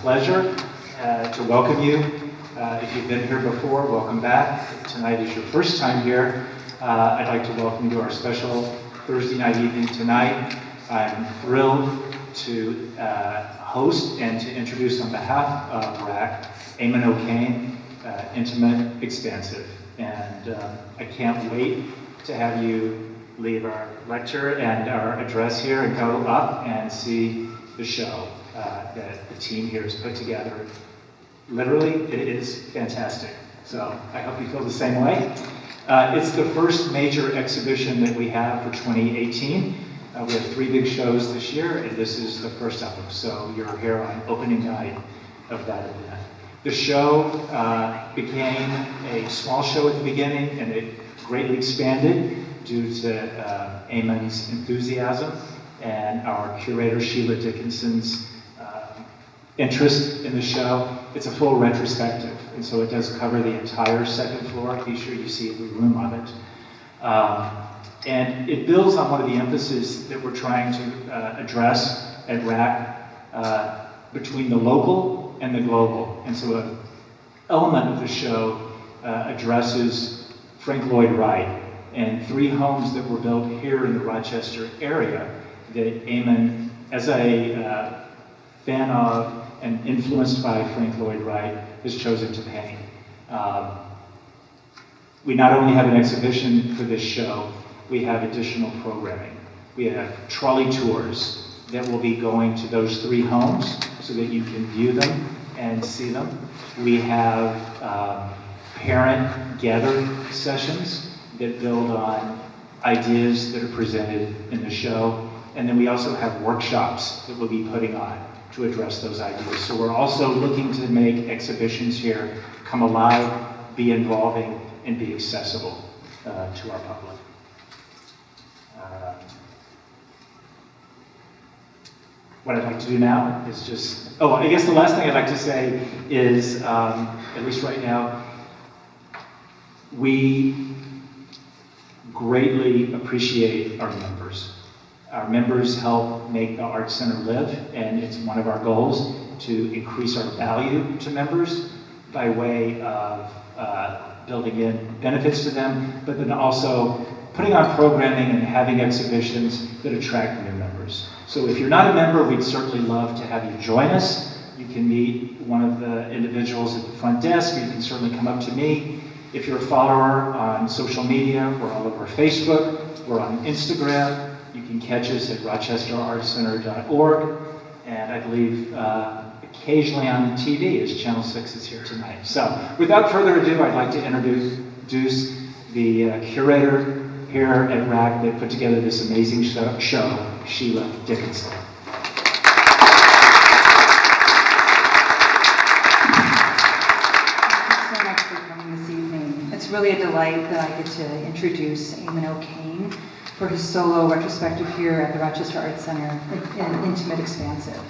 pleasure to welcome you. If you've been here before, welcome back. If tonight is your first time here, I'd like to welcome you to our special Thursday night evening tonight. I'm thrilled to host and to introduce on behalf of RAC, Eamon O'Kane, Intimate Expansive. And I can't wait to have you leave our lecture and our address here and go up and see the show that the team here has put together. Literally, it is fantastic. So I hope you feel the same way. It's the first major exhibition that we have for 2018. We have 3 big shows this year, and this is the first of them. So you're here on opening night of that event. The show became a small show at the beginning, and it greatly expanded due to Eamon's enthusiasm and our curator, Sheila Dickinson's interest in the show. It's a full retrospective, and so it does cover the entire second floor. Be sure you see every room of it. And it builds on one of the emphases that we're trying to address at RAC between the local and the global. And so an element of the show addresses Frank Lloyd Wright and 3 homes that were built here in the Rochester area that Eamon, as a fan of and influenced by Frank Lloyd Wright, has chosen to paint. We not only have an exhibition for this show, we have additional programming. We have trolley tours that will be going to those 3 homes so that you can view them and see them. We have parent gathering sessions that build on ideas that are presented in the show. And then we also have workshops that we'll be putting on to address those ideas. So we're also looking to make exhibitions here come alive, be involving, and be accessible to our public. What I'd like to do now is just, I guess the last thing I'd like to say is, at least right now, we greatly appreciate our members. Our members help make the Art Center live, and it's one of our goals to increase our value to members by way of building in benefits to them, but then also putting on programming and having exhibitions that attract new members. So if you're not a member, we'd certainly love to have you join us. You can meet one of the individuals at the front desk, or you can certainly come up to me. If you're a follower on social media, we're all over Facebook, we're on Instagram. You can catch us at rochesterartcenter.org, and I believe occasionally on TV, as Channel 6 is here tonight. So without further ado, I'd like to introduce the curator here at RAC that put together this amazing show, Sheila Dickinson. It's really a delight that I get to introduce Eamon O'Kane for his solo retrospective here at the Rochester Art Center in Intimate Expansive.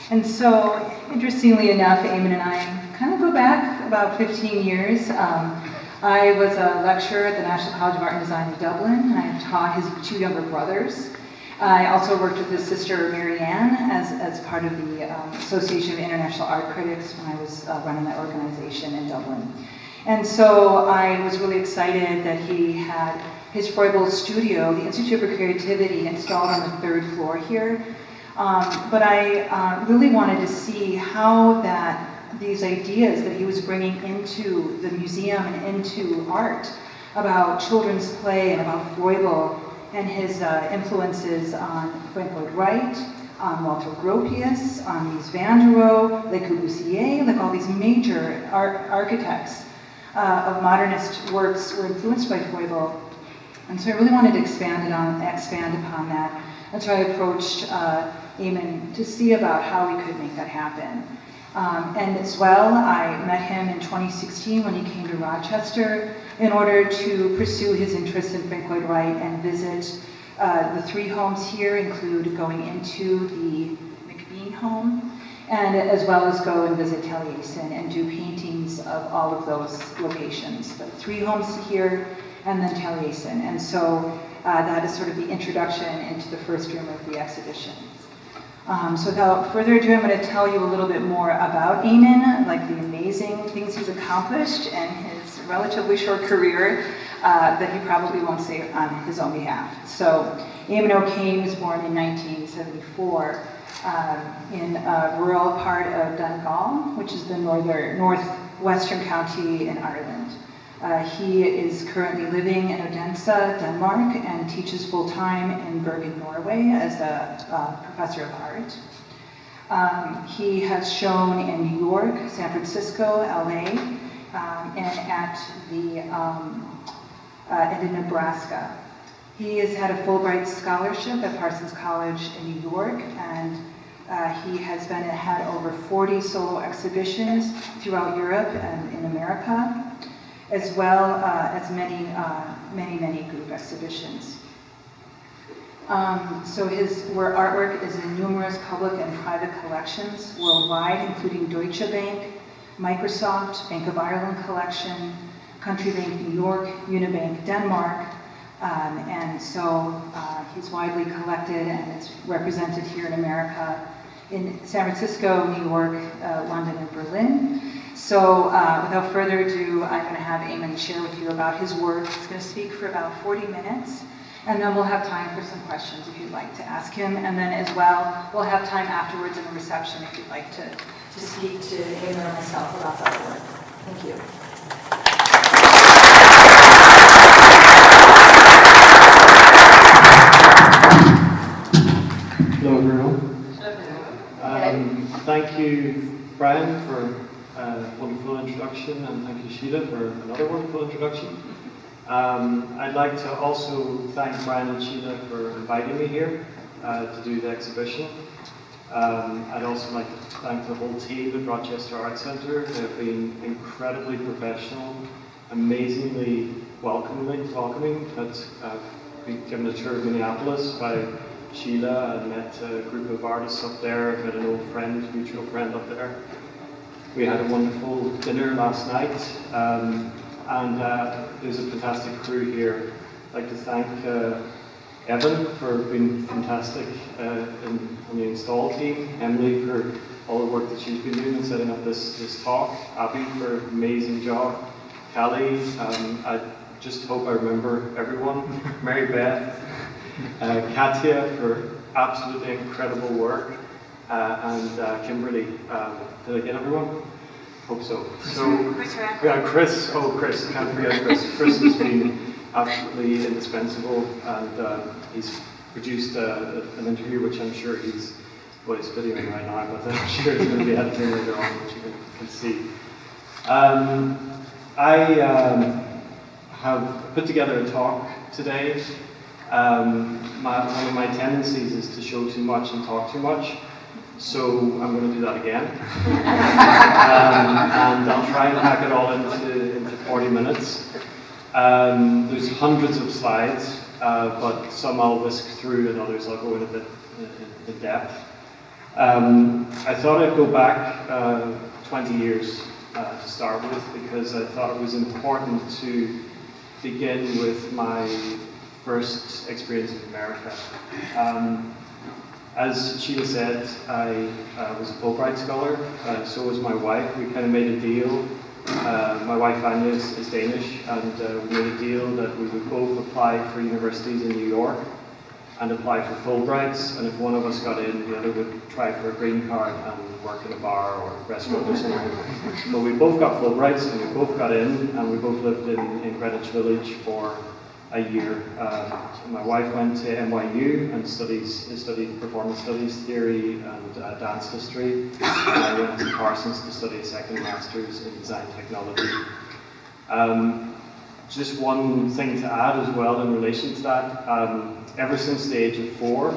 And so, interestingly enough, Eamon and I kind of go back about 15 years. I was a lecturer at the National College of Art and Design in Dublin. I taught his 2 younger brothers. I also worked with his sister Mary Ann as part of the Association of International Art Critics when I was running that organization in Dublin. And so I was really excited that he had his Freuble studio, the Institute for Creativity, installed on the 3rd floor here. But I really wanted to see how these ideas that he was bringing into the museum and into art about children's play and about Freuble and his influences on Frank Lloyd Wright, on Walter Gropius, on Mies van der Rohe, Le Corbusier, like all these major architects of modernist works were influenced by Freuble. And so I really wanted to expand upon that. And so I approached Eamon to see about how we could make that happen. And as well, I met him in 2016 when he came to Rochester in order to pursue his interest in Frank Lloyd Wright and visit the 3 homes here, include going into the McBean home, and as well as go and visit Taliesin and do paintings of all of those locations. The 3 homes here, and then Taliesin. And so that is sort of the introduction into the first room of the exhibition. So without further ado, I'm going to tell you a little bit more about Eamon, like the amazing things he's accomplished and his relatively short career that he probably won't say on his own behalf. So Eamon O'Kane was born in 1974 in a rural part of Donegal, which is the northwestern county in Ireland. He is currently living in Odense, Denmark, and teaches full-time in Bergen, Norway as a professor of art. He has shown in New York, San Francisco, LA, and in Nebraska. He has had a Fulbright scholarship at Parsons College in New York, and he has had over 40 solo exhibitions throughout Europe and in America, as well as many group exhibitions. So his artwork is in numerous public and private collections worldwide, including Deutsche Bank, Microsoft, Bank of Ireland collection, Country Bank New York, Unibank Denmark, and so he's widely collected and it's represented here in America, in San Francisco, New York, London, and Berlin. So without further ado, I'm going to have Eamon share with you about his work. He's going to speak for about 40 minutes, and then we'll have time for some questions if you'd like to ask him. And then as well, we'll have time afterwards in the reception if you'd like to speak to Eamon or myself about that work. Thank you. Hello everyone. Thank you, Brian, for a wonderful introduction, and thank you, Sheila, for another wonderful introduction. I'd like to also thank Brian and Sheila for inviting me here to do the exhibition. I'd also like to thank the whole team at Rochester Art Center. They've been incredibly professional, amazingly welcoming. I've been given a tour of Minneapolis by Sheila. I met a group of artists up there. I met an old friend, mutual friend up there. We had a wonderful dinner last night, and there's a fantastic crew here. I'd like to thank Evan for being fantastic on the install team, Emily for all the work that she's been doing in setting up this talk, Abby for an amazing job, Callie, I just hope I remember everyone, Mary Beth, Katya for absolutely incredible work, and Kimberly. Did I get everyone? Hope so. Chris, can't forget Chris. Chris has been absolutely indispensable, and he's produced an interview which I'm sure he's videoing right now, but I'm sure he's going to be editing later on, which you can see. I have put together a talk today. One of my tendencies is to show too much and talk too much, so I'm going to do that again. And I'll try and pack it all into 40 minutes. There's hundreds of slides, but some I'll whisk through and others I'll go in a bit in depth. I thought I'd go back 20 years to start with, because I thought it was important to begin with my first experience in America. As Sheila said, I was a Fulbright scholar, so was my wife. We kind of made a deal. My wife Anya is Danish, and we made a deal that we would both apply for universities in New York and apply for Fulbrights, and if one of us got in, the other would try for a green card and work in a bar or restaurant or something. But we both got Fulbrights, and we both got in, and we both lived in Greenwich Village for a year. My wife went to NYU and studied performance studies theory and dance history. And I went to Parsons to study a second master's in design technology. Just one thing to add as well in relation to that, ever since the age of 4,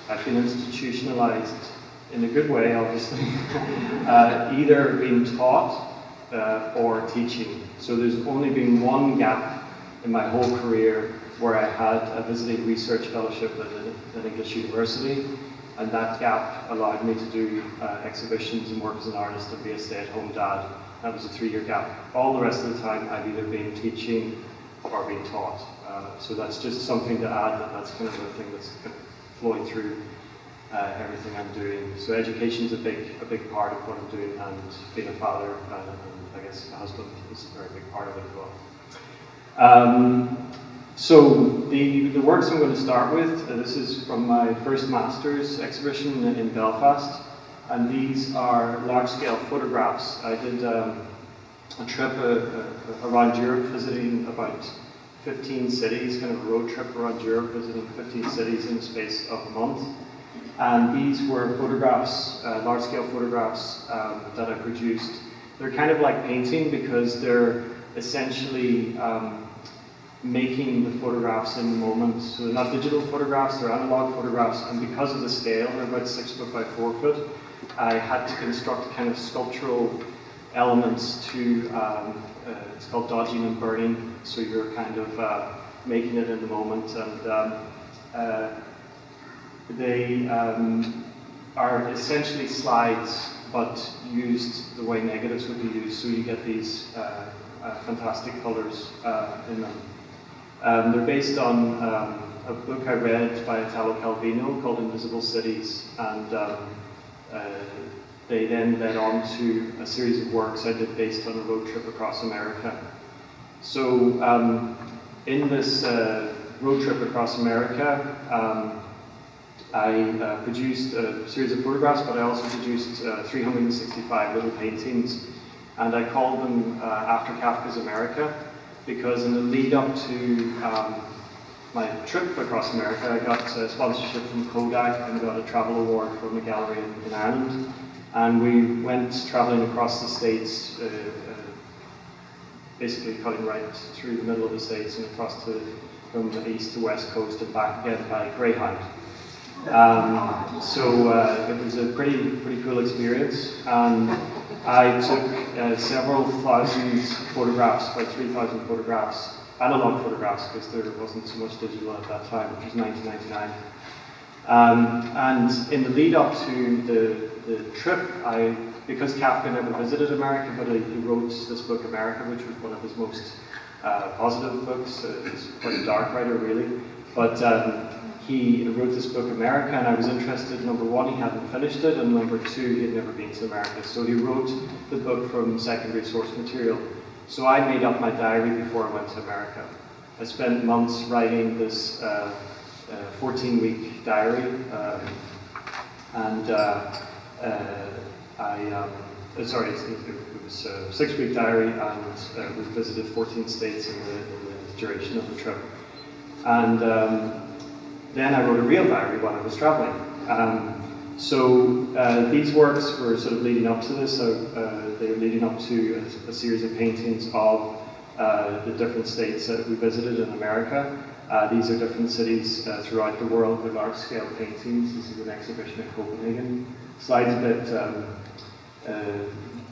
I've been institutionalized in a good way, obviously, either being taught or teaching. So there's only been one gap in my whole career where I had a visiting research fellowship at an English university, and that gap allowed me to do exhibitions and work as an artist and be a stay-at-home dad. That was a 3-year gap. All the rest of the time I've either been teaching or being taught. So that's just something to add, that's kind of the thing that's flowing through. everything I'm doing. So education is a big part of what I'm doing, and being a father and I guess a husband is a very big part of it as well. So the works I'm going to start with, this is from my first Masters exhibition in Belfast, and these are large-scale photographs. I did a trip around Europe, visiting about 15 cities, kind of a road trip around Europe, visiting 15 cities in the space of a month. And these were photographs, large-scale photographs that I produced. They're kind of like painting because they're essentially making the photographs in the moment. So they're not digital photographs, they're analog photographs, and because of the scale, they're about 6 foot by 4 foot, I had to construct kind of sculptural elements to, it's called dodging and burning, so you're kind of making it in the moment, and they are essentially slides, but used the way negatives would be used, so you get these fantastic colors in them. They're based on a book I read by Italo Calvino called Invisible Cities, and they then led on to a series of works I did based on a road trip across America. So in this road trip across America, I produced a series of photographs, but I also produced 365 little paintings, and I called them After Kafka's America, because in the lead up to my trip across America, I got sponsorship from Kodak and got a travel award from a gallery in Ireland. And we went traveling across the States, basically cutting right through the middle of the States and across from the east to west coast and back again by Greyhound. So it was a pretty cool experience, and I took several thousand photographs, about 3,000 photographs, analog photographs, because there wasn't so much digital at that time, which was 1999. And in the lead up to the trip, because Kafka never visited America, but he wrote this book, America, which was one of his most positive books. He's quite a dark writer, really. But he wrote this book, America, and I was interested. Number one, he hadn't finished it, and number two, he had never been to America. So he wrote the book from secondary source material. So I made up my diary before I went to America. I spent months writing this 14-week diary, and sorry, it was a 6-week diary, and we visited 14 states in the duration of the trip. And then I wrote a real diary while I was traveling. So these works were sort of leading up to this. They were leading up to a series of paintings of the different states that we visited in America. These are different cities throughout the world with large-scale paintings. This is an exhibition in Copenhagen. Slide's a bit,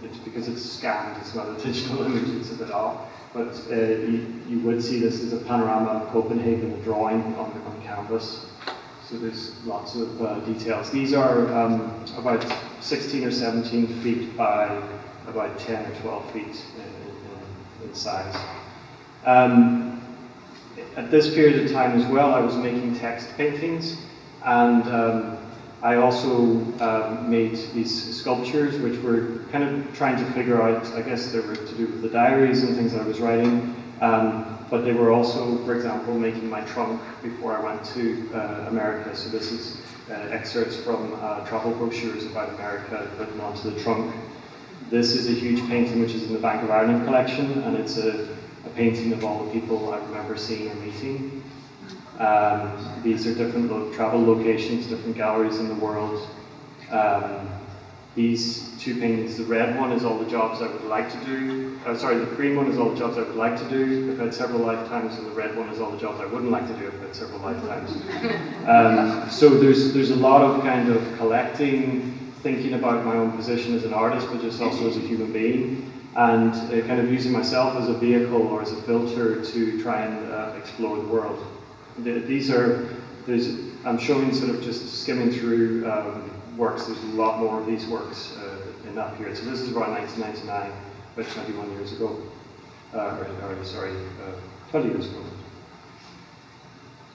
it's because it's scanned, it's not a digital image, it's a bit off. But you would see this as a panorama of Copenhagen, a drawing on canvas. So there's lots of details. These are about 16 or 17 feet by about 10 or 12 feet in size. At this period of time as well, I was making text paintings, and I also made these sculptures, which were kind of trying to figure out, I guess they were to do with the diaries and things that I was writing, but they were also, for example, making my trunk before I went to America. So this is excerpts from travel brochures about America written onto the trunk. This is a huge painting which is in the Bank of Ireland collection, and it's a painting of all the people I remember seeing or meeting. These are different travel locations, different galleries in the world. These two paintings, the red one is all the jobs I would like to do. Sorry, the green one is all the jobs I would like to do. I've had several lifetimes, and the red one is all the jobs I wouldn't like to do. I've had several lifetimes. So there's a lot of kind of collecting, thinking about my own position as an artist, but just also as a human being, and kind of using myself as a vehicle or as a filter to try and explore the world. I'm showing sort of just skimming through works. There's a lot more of these works in that period. So this is around 1999, about 21 years ago. 20 years ago.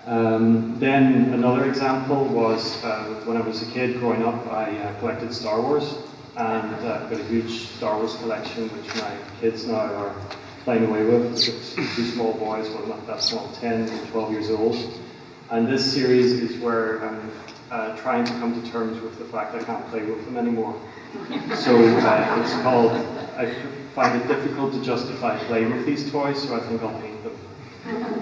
Then another example was when I was a kid growing up, I collected Star Wars, and I've got a huge Star Wars collection which my kids now are playing away with. It's two small boys, well not that small, 10 and 12 years old. And this series is where I'm trying to come to terms with the fact I can't play with them anymore. So it's called, I find it difficult to justify playing with these toys, so I think I'll paint them.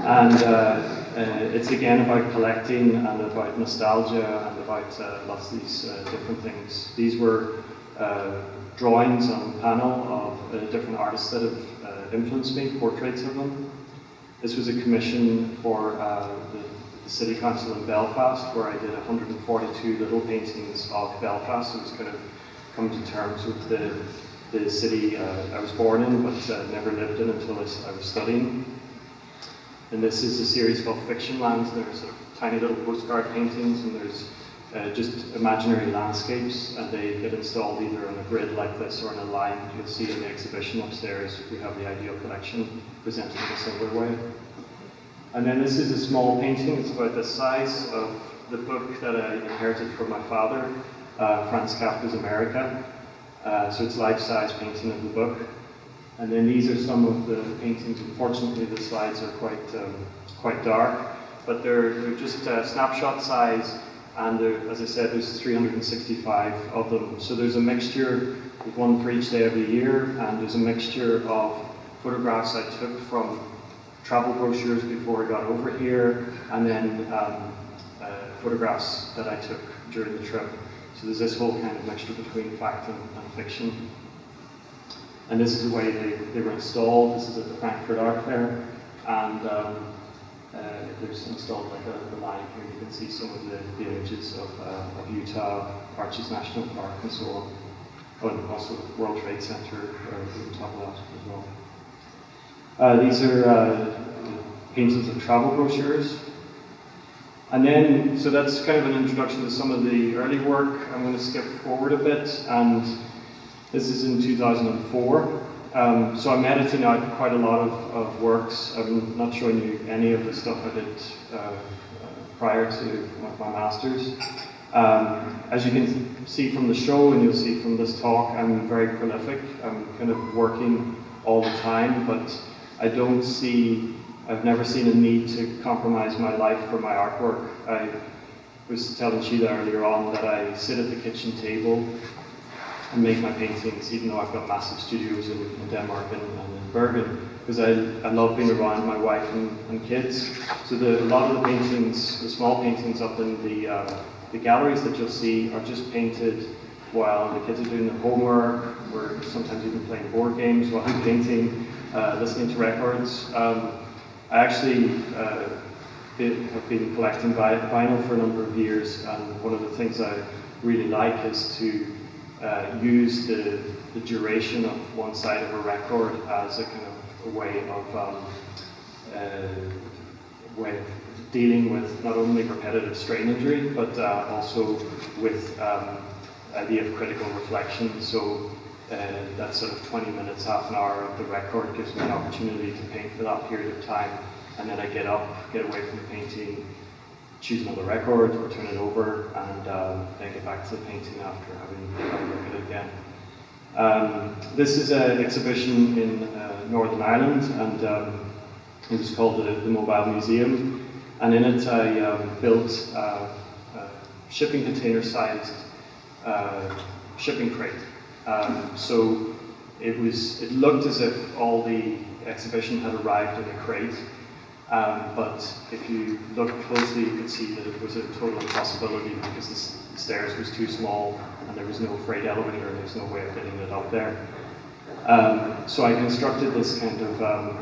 And it's again about collecting and about nostalgia and about lots of these different things. These were drawings on a panel of different artists that have influenced me, portraits of them. This was a commission for the City Council in Belfast, where I did 142 little paintings of Belfast. So it was kind of coming to terms with the city I was born in, but never lived in until I was studying. And this is a series called Fiction Lands. There's sort of tiny little postcard paintings, and there's just imaginary landscapes, and they get installed either on a grid like this or in a line. You'll see in the exhibition upstairs. We have the Ideal Collection presented in a similar way. And then this is a small painting. It's about the size of the book that I inherited from my father, Franz Kafka's America. So it's life-size painting of the book. And then these are some of the paintings. Unfortunately, the slides are quite dark, but they're just snapshot size. And there, as I said, there's 365 of them. So there's a mixture, one for each day of the year, and there's a mixture of photographs I took from travel brochures before I got over here, and then photographs that I took during the trip. So there's this whole kind of mixture between fact and fiction. And this is the way they were installed. This is at the Frankfurt Art Fair, and there's installed like the line here. You can see some of the images of Utah, Arches National Park, and so on. Oh, and also World Trade Center on top of that as well. These are paintings of travel brochures. And then, so that's kind of an introduction to some of the early work. I'm going to skip forward a bit, and this is in 2004. So I'm editing out quite a lot of works. I'm not showing you any of the stuff I did prior to my master's. As you can see from the show, and you'll see from this talk, I'm very prolific. I'm kind of working all the time, but I've never seen a need to compromise my life for my artwork. I was telling Sheila earlier on that I sit at the kitchen table and make my paintings, even though I've got massive studios in Denmark and in Bergen, because I love being around my wife and kids. So a lot of the paintings, the small paintings up in the galleries that you'll see are just painted while the kids are doing their homework. We're sometimes even playing board games while I'm painting, listening to records. I actually have been collecting vinyl for a number of years, and one of the things I really like is to use the duration of one side of a record as a kind of a way of dealing with not only repetitive strain injury, but also with idea of critical reflection. So that sort of 20 minutes, half an hour of the record gives me an opportunity to paint for that period of time, and then I get up, get away from the painting, choose another record or turn it over, and then get back to the painting after having a look at it again. This is an exhibition in Northern Ireland, and it was called the Mobile Museum, and in it I built a shipping container-sized shipping crate. So it looked as if all the exhibition had arrived in a crate. But if you look closely, you can see that it was a total impossibility because the stairs was too small and there was no freight elevator and there's no way of getting it up there. So I constructed this kind of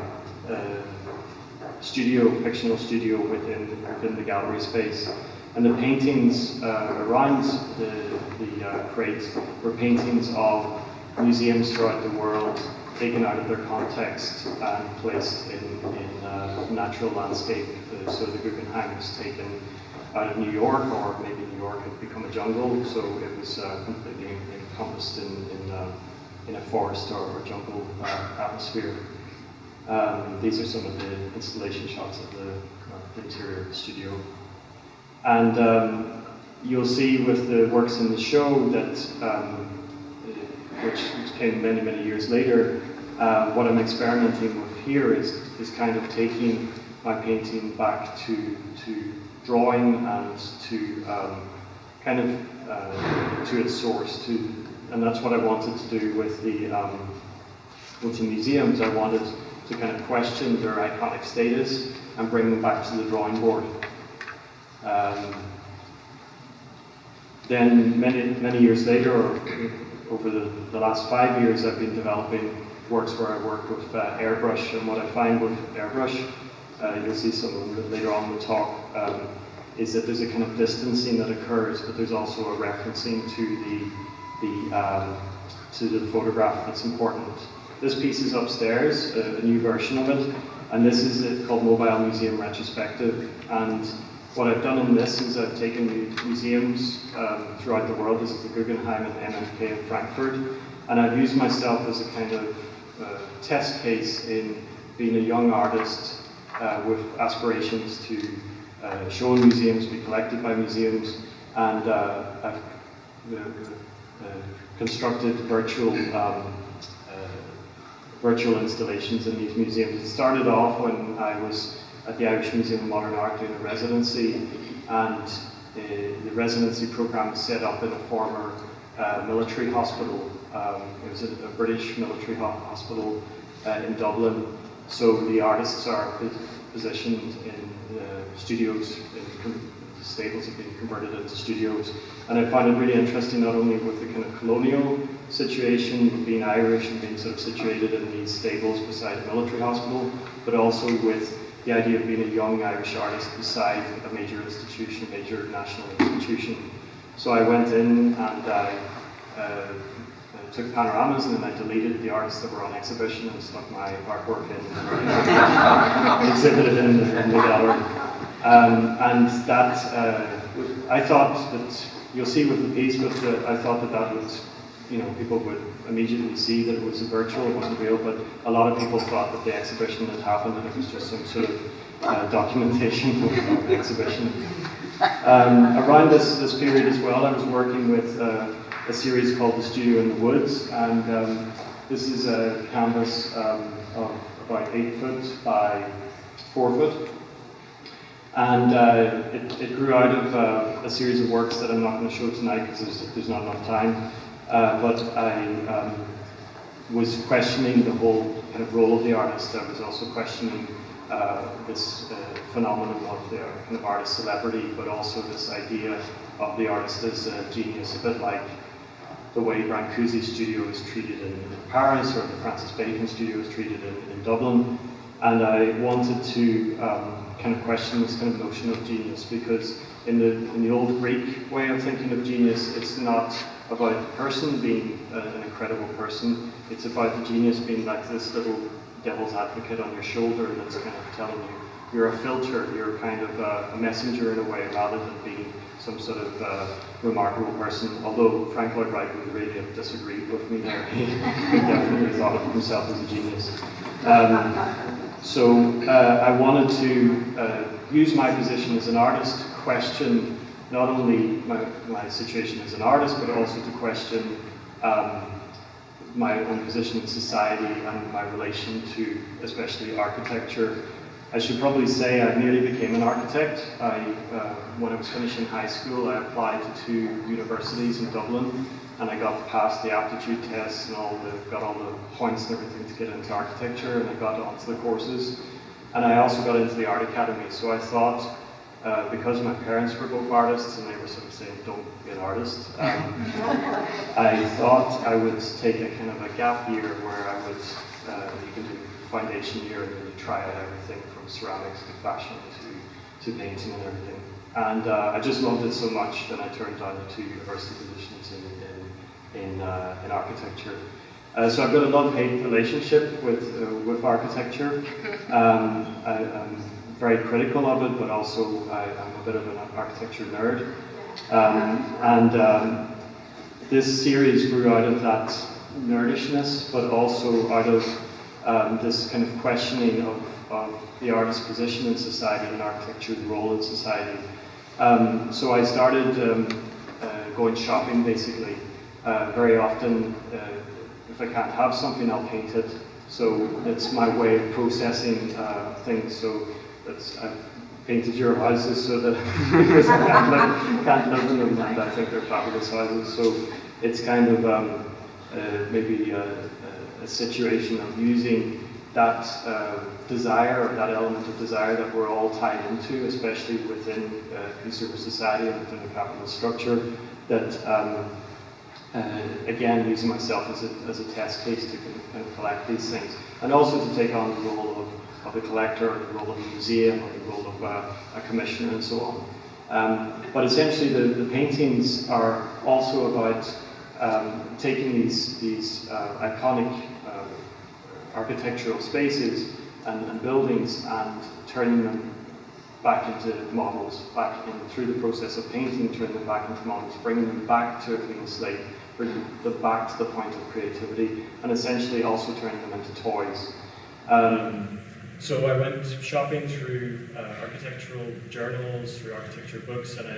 fictional studio within the gallery space. And the paintings around the crate were paintings of museums throughout the world, taken out of their context and placed in natural landscape. So the Guggenheim was taken out of New York, or maybe New York had become a jungle, so it was completely encompassed in a forest or jungle atmosphere. These are some of the installation shots of the interior of the studio. And you'll see with the works in the show that, which came many, many years later, what I'm experimenting with here is kind of taking my painting back to drawing and to kind of to its source. And that's what I wanted to do with the museums. I wanted to kind of question their iconic status and bring them back to the drawing board. Then many years later, or over the last 5 years, I've been developing works where I work with airbrush. And what I find with airbrush, you'll see some of them later on in the talk, is that there's a kind of distancing that occurs, but there's also a referencing to the photograph that's important. This piece is upstairs, a new version of it, and this is called Mobile Museum Retrospective. And what I've done in this is I've taken museums throughout the world. This is the Guggenheim and MMK in Frankfurt, and I've used myself as a kind of test case in being a young artist with aspirations to show in museums, be collected by museums, and I've constructed virtual installations in these museums. It started off when I was at the Irish Museum of Modern Art doing a residency, and the residency program was set up in a former military hospital. It was a British military hospital in Dublin. So the artists are positioned in studios, the stables have been converted into studios. And I find it really interesting, not only with the kind of colonial situation, being Irish and being sort of situated in these stables beside a military hospital, but also with the idea of being a young Irish artist beside a major institution, major national institution. So I went in and I took panoramas, and then I deleted the artists that were on exhibition and stuck my artwork in and exhibited in the gallery. And that, I thought that, you'll see with the piece, but I thought that would, people would immediately see that it was a virtual, it wasn't real, but a lot of people thought that the exhibition had happened and it was just some sort of documentation of the exhibition. Around this period as well, I was working with a series called The Studio in the Woods, and this is a canvas of about 8 foot by 4 foot. And it grew out of a series of works that I'm not going to show tonight because there's not enough time. But I was questioning the whole kind of role of the artist. I was also questioning this phenomenon of the kind of artist celebrity, but also this idea of the artist as a genius, a bit like the way Brancusi's studio is treated in Paris, or the Francis Bacon studio is treated in Dublin. And I wanted to kind of question this kind of notion of genius, because in the old Greek way of thinking of genius, it's not about the person being an incredible person. It's about the genius being like this little devil's advocate on your shoulder that's kind of telling you you're a filter, you're kind of a messenger in a way, rather than being some sort of remarkable person. Although Frank Lloyd Wright would really have disagreed with me there. He definitely thought of himself as a genius. So I wanted to use my position as an artist to question not only my situation as an artist, but also to question my own position in society and my relation to especially architecture. I should probably say I nearly became an architect. When I was finishing high school, I applied to 2 universities in Dublin, and I got past the aptitude tests and got all the points and everything to get into architecture, and I got onto the courses. And I also got into the art academy, so I thought, because my parents were both artists and they were sort of saying, don't be an artist, I thought I would take a kind of a gap year where I would, you can do foundation year and then you try out everything from ceramics to fashion to painting and everything. And I just loved it so much that I turned down the 2 university positions in architecture. So I've got a love-hate relationship with architecture. I'm very critical of it, but also I'm a bit of an architecture nerd. This series grew out of that nerdishness, but also out of this kind of questioning of the artist's position in society and architecture's role in society. So I started going shopping basically. Very often, if I can't have something, I'll paint it. So it's my way of processing things. So I've painted your houses so that because I can't live in them, and I think they're fabulous houses. So it's kind of maybe a situation of using that desire, or that element of desire that we're all tied into, especially within consumer society and within the capitalist structure, that again, using myself as a test case to kind of collect these things, and also to take on the role of the collector, or the role of a museum, or the role of a commissioner, and so on. But essentially, the paintings are also about taking these iconic architectural spaces and buildings and turning them back into models, through the process of painting, turning them back into models, bringing them back to a clean slate, bringing them back to the point of creativity, and essentially also turning them into toys. So I went shopping through architectural journals, through architecture books, and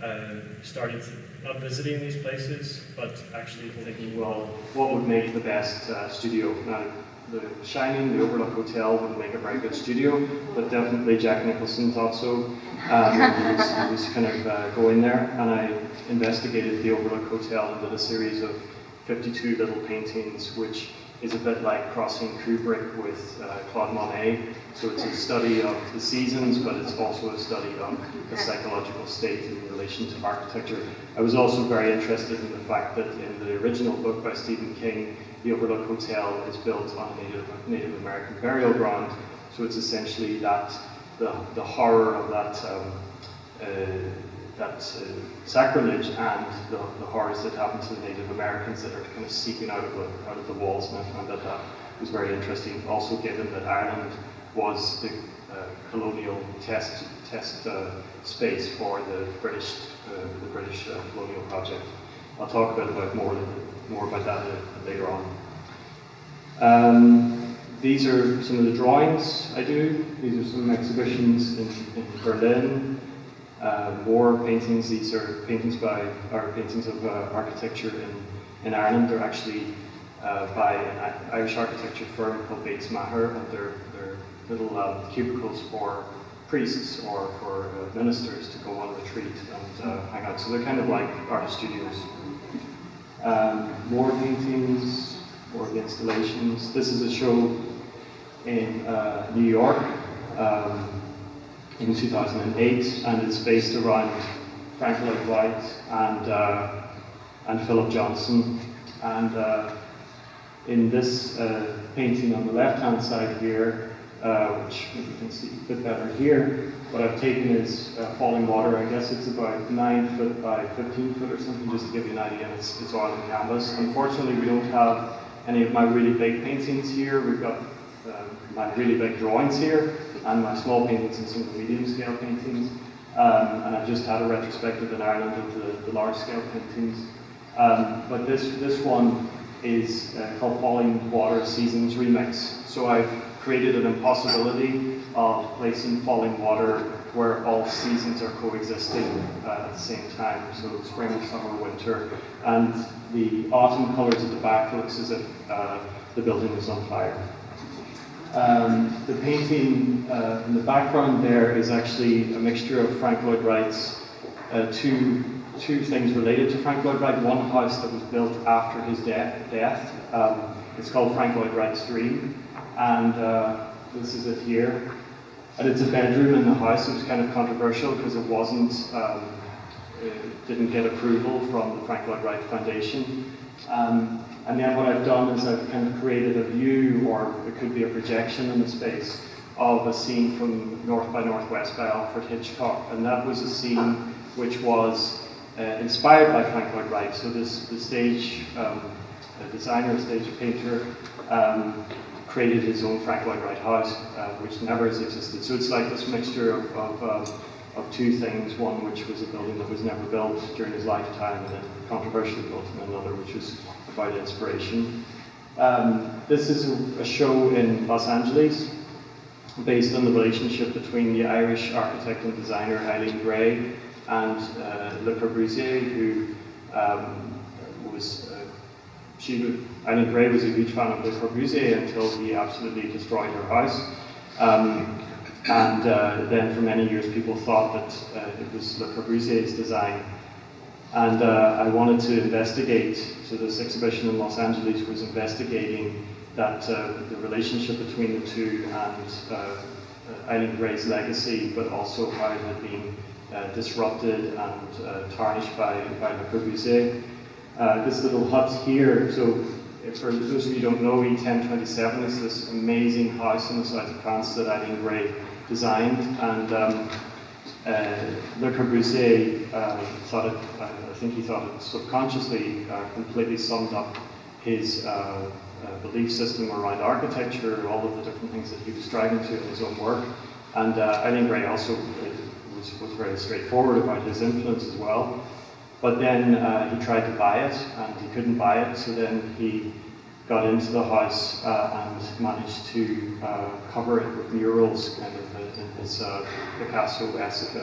I started not visiting these places, but actually thinking, well, what would make the best studio? Now, the Shining, the Overlook Hotel would make a very good studio, but definitely Jack Nicholson thought so. He was kind of going there, and I investigated the Overlook Hotel and did a series of 52 little paintings, which is a bit like crossing Kubrick with Claude Monet. So it's a study of the seasons, but it's also a study of the psychological state in relation to architecture. I was also very interested in the fact that in the original book by Stephen King, the Overlook Hotel is built on a Native American burial ground. So it's essentially that the horror of that sacrilege and the horrors that happen to the Native Americans that are kind of seeping out of the walls, and I found that was very interesting. Also, given that Ireland was the colonial test space for the British colonial project. I'll talk a bit about more about that later on. These are some of the drawings I do. These are some exhibitions in Berlin. More paintings. These are paintings of architecture in Ireland. They're actually by an Irish architecture firm called Bates Maher, and they're little cubicles for priests or for ministers to go on retreat and hang out. So they're kind of like art studios. More paintings, more of the installations. This is a show in New York. In 2008, and it's based around Frank Lloyd Wright and Philip Johnson. And in this painting on the left-hand side here, which you can see a bit better here, what I've taken is falling water. I guess it's about 9 foot by 15 foot or something, just to give you an idea. And it's oil and canvas. Unfortunately, we don't have any of my really big paintings here. We've got my really big drawings here, and my small paintings and some of the medium-scale paintings. And I've just had a retrospective in Ireland of the large-scale paintings. But this one is called Falling Water Seasons Remix. So I've created an impossibility of placing falling water where all seasons are coexisting at the same time. So spring, summer, winter. And the autumn colors at the back looks as if the building is on fire. The painting in the background there is actually a mixture of Frank Lloyd Wright's two things related to Frank Lloyd Wright. One house that was built after his death. It's called Frank Lloyd Wright's Dream, and this is it here. And it's a bedroom in the house. It was kind of controversial because it didn't get approval from the Frank Lloyd Wright Foundation. And then what I've done is I've kind of created a view, or it could be a projection in the space, of a scene from North by Northwest by Alfred Hitchcock. And that was a scene which was inspired by Frank Lloyd Wright. So the stage designer, stage painter, created his own Frank Lloyd Wright house, which never has existed. So it's like this mixture of two things, one which was a building that was never built during his lifetime, and then controversially built, and another which was about inspiration. This is a show in Los Angeles based on the relationship between the Irish architect and designer Eileen Gray and Le Corbusier, who Eileen Gray was a huge fan of Le Corbusier until he absolutely destroyed her house. Then for many years people thought that it was Le Corbusier's design. And I wanted to investigate, so this exhibition in Los Angeles was investigating that the relationship between the two and Eileen Gray's legacy, but also how it had been disrupted and tarnished by Le Corbusier. This little hut here, so for those of you who don't know, E1027 is this amazing house in the south of France that Eileen Gray designed, and Le Corbusier I think he thought it subconsciously completely summed up his belief system around architecture, all of the different things that he was striving to in his own work. And Eileen Gray also was very straightforward about his influence as well. But then he tried to buy it, and he couldn't buy it, so then he got into the house and managed to cover it with murals, kind of in his Picasso-esque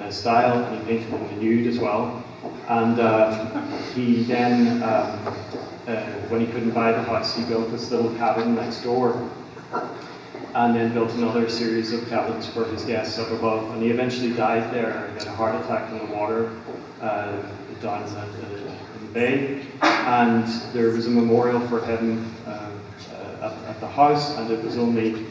style, and he painted in the nude as well. And he then, when he couldn't buy the house, he built this little cabin next door, and then built another series of cabins for his guests up above. And he eventually died there. He had a heart attack in the water down in the bay. And there was a memorial for him at the house, and it was only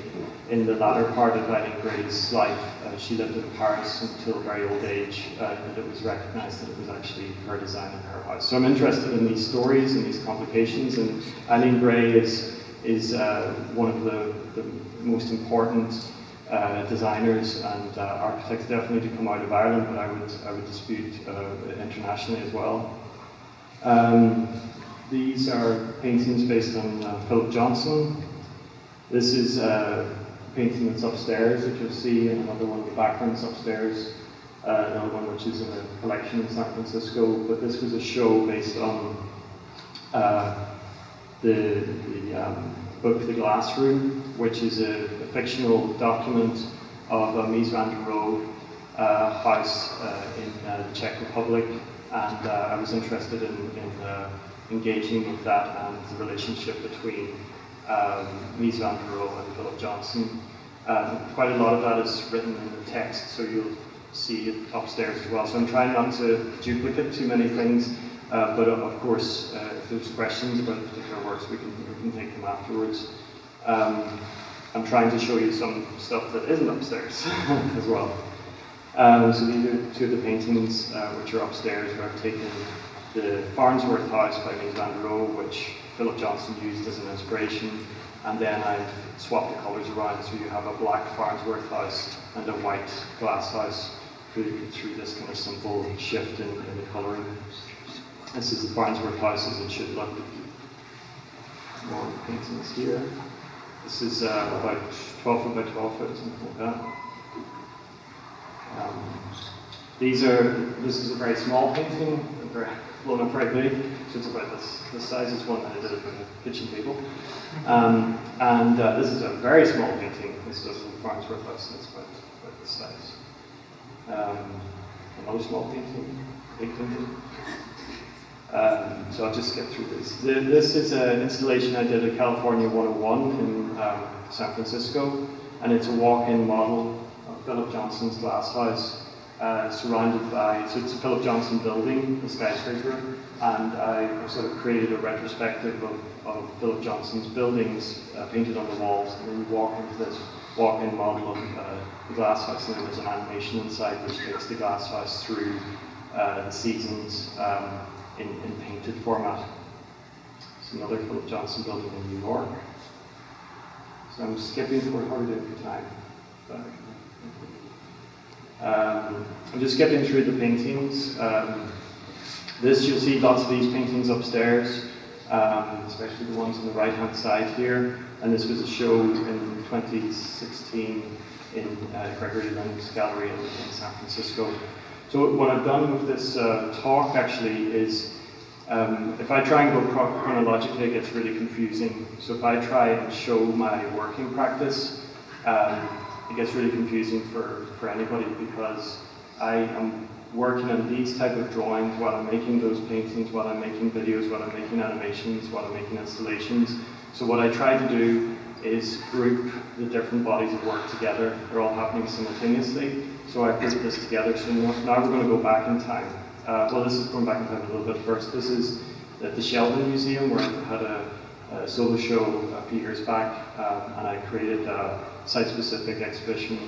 in the latter part of Eileen Gray's life, she lived in Paris until a very old age, that it was recognized that it was actually her design in her house. So I'm interested in these stories and these complications, and Eileen Gray is one of the most important designers and architects definitely to come out of Ireland, but I would dispute internationally as well. These are paintings based on Philip Johnson. This is a painting that's upstairs that you'll see, and another one in the background is upstairs, another one which is in a collection in San Francisco. But this was a show based on the book The Glass Room, which is a fictional document of a Mies van der Rohe house in the Czech Republic, and I was interested in engaging with that and the relationship between Mies van der Rohe and Philip Johnson. Quite a lot of that is written in the text, so you'll see it upstairs as well. So I'm trying not to duplicate too many things, but of course, if there's questions about particular works, we can take them afterwards. I'm trying to show you some stuff that isn't upstairs as well. So these are two of the paintings which are upstairs, where I've taken the Farnsworth House by Mies van der Rohe, which Philip Johnson used as an inspiration, and then I've swapped the colours around, so you have a black Farnsworth house and a white glass house through this kind of simple shift in the colouring. This is the Farnsworth house as it should look. More paintings here. This is about 12 foot by 12 foot, something like that. This is a very small painting, blown up very big, so it's about this size. It's one that I did with a kitchen table. This is a very small painting. This is a Farnsworth house, and it's about this size. Another small painting, big painting. So I'll just skip through this. This is an installation I did at California 101 in San Francisco, and it's a walk-in model of Philip Johnson's glass house, surrounded by, so it's a Philip Johnson building, the skyscraper, and I sort of created a retrospective of Philip Johnson's buildings painted on the walls, and then you walk into this walk-in model of the glass house, and then there's an animation inside which takes the glass house through the seasons in painted format. It's another Philip Johnson building in New York. So I'm skipping for how we're doing for time. I'm just skipping through the paintings. You'll see lots of these paintings upstairs, especially the ones on the right-hand side here. And this was a show in 2016 in Gregory Lynn's gallery in San Francisco. So what I've done with this talk actually is If I try and go chronologically, it gets really confusing. So if I try and show my working practice, it gets really confusing for anybody, because I am working on these type of drawings while I'm making those paintings, while I'm making videos, while I'm making animations, while I'm making installations. So what I try to do is group the different bodies of work together. They're all happening simultaneously. So I group this together. So now we're going to go back in time. Well, this is going back in time a little bit first. This is at the Sheldon Museum, where I had a solo show a few years back, and I created a site-specific exhibition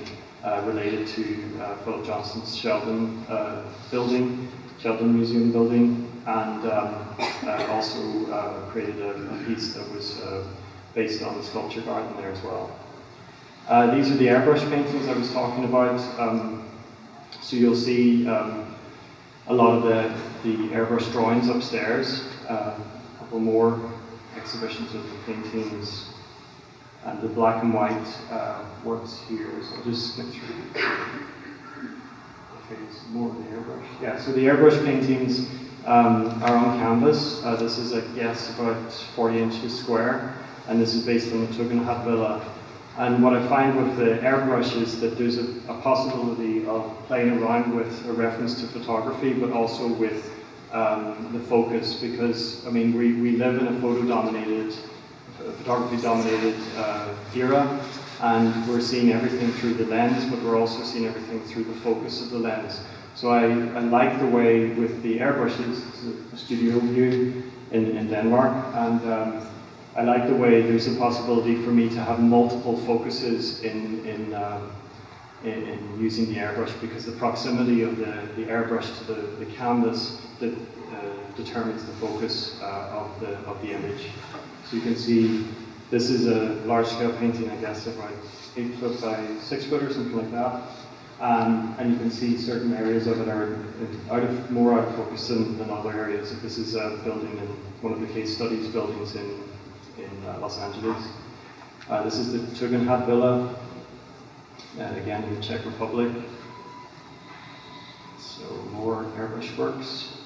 related to Philip Johnston's Sheldon building, Sheldon Museum building, and I also created a piece that was based on the sculpture garden there as well. These are the airbrush paintings I was talking about. So you'll see a lot of the airbrush drawings upstairs, a couple more exhibitions of the paintings, and the black and white works here. So I'll just skip through. Okay, some more of the airbrush. Yeah, so the airbrush paintings are on canvas. This is, I guess, about 40 inches square, and this is based on the Tugendhat Villa. And what I find with the airbrush is that there's a possibility of playing around with a reference to photography, but also with the focus, because, I mean, we live in a photography-dominated era, and we're seeing everything through the lens, but we're also seeing everything through the focus of the lens. So I like the way with the airbrushes, this is a studio view in Denmark, and I like the way there's a possibility for me to have multiple focuses in using the airbrush, because the proximity of the airbrush to the canvas that determines the focus of the image. So you can see this is a large-scale painting, I guess, about 8 foot by 6 foot or something like that. And you can see certain areas of it are more out of focus than other areas. This is a building in one of the case studies buildings in Los Angeles. This is the Tugendhat Villa, again in the Czech Republic. So more airbrush works.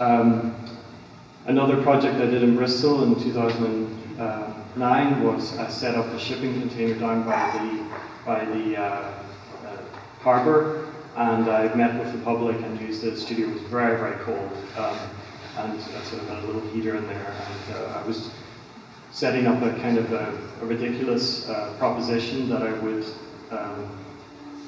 Another project I did in Bristol in 2009 was I set up a shipping container down by the harbour, and I met with the public and used the studio. It was very, very cold, and I sort of had a little heater in there, and I was setting up a kind of a ridiculous proposition that I would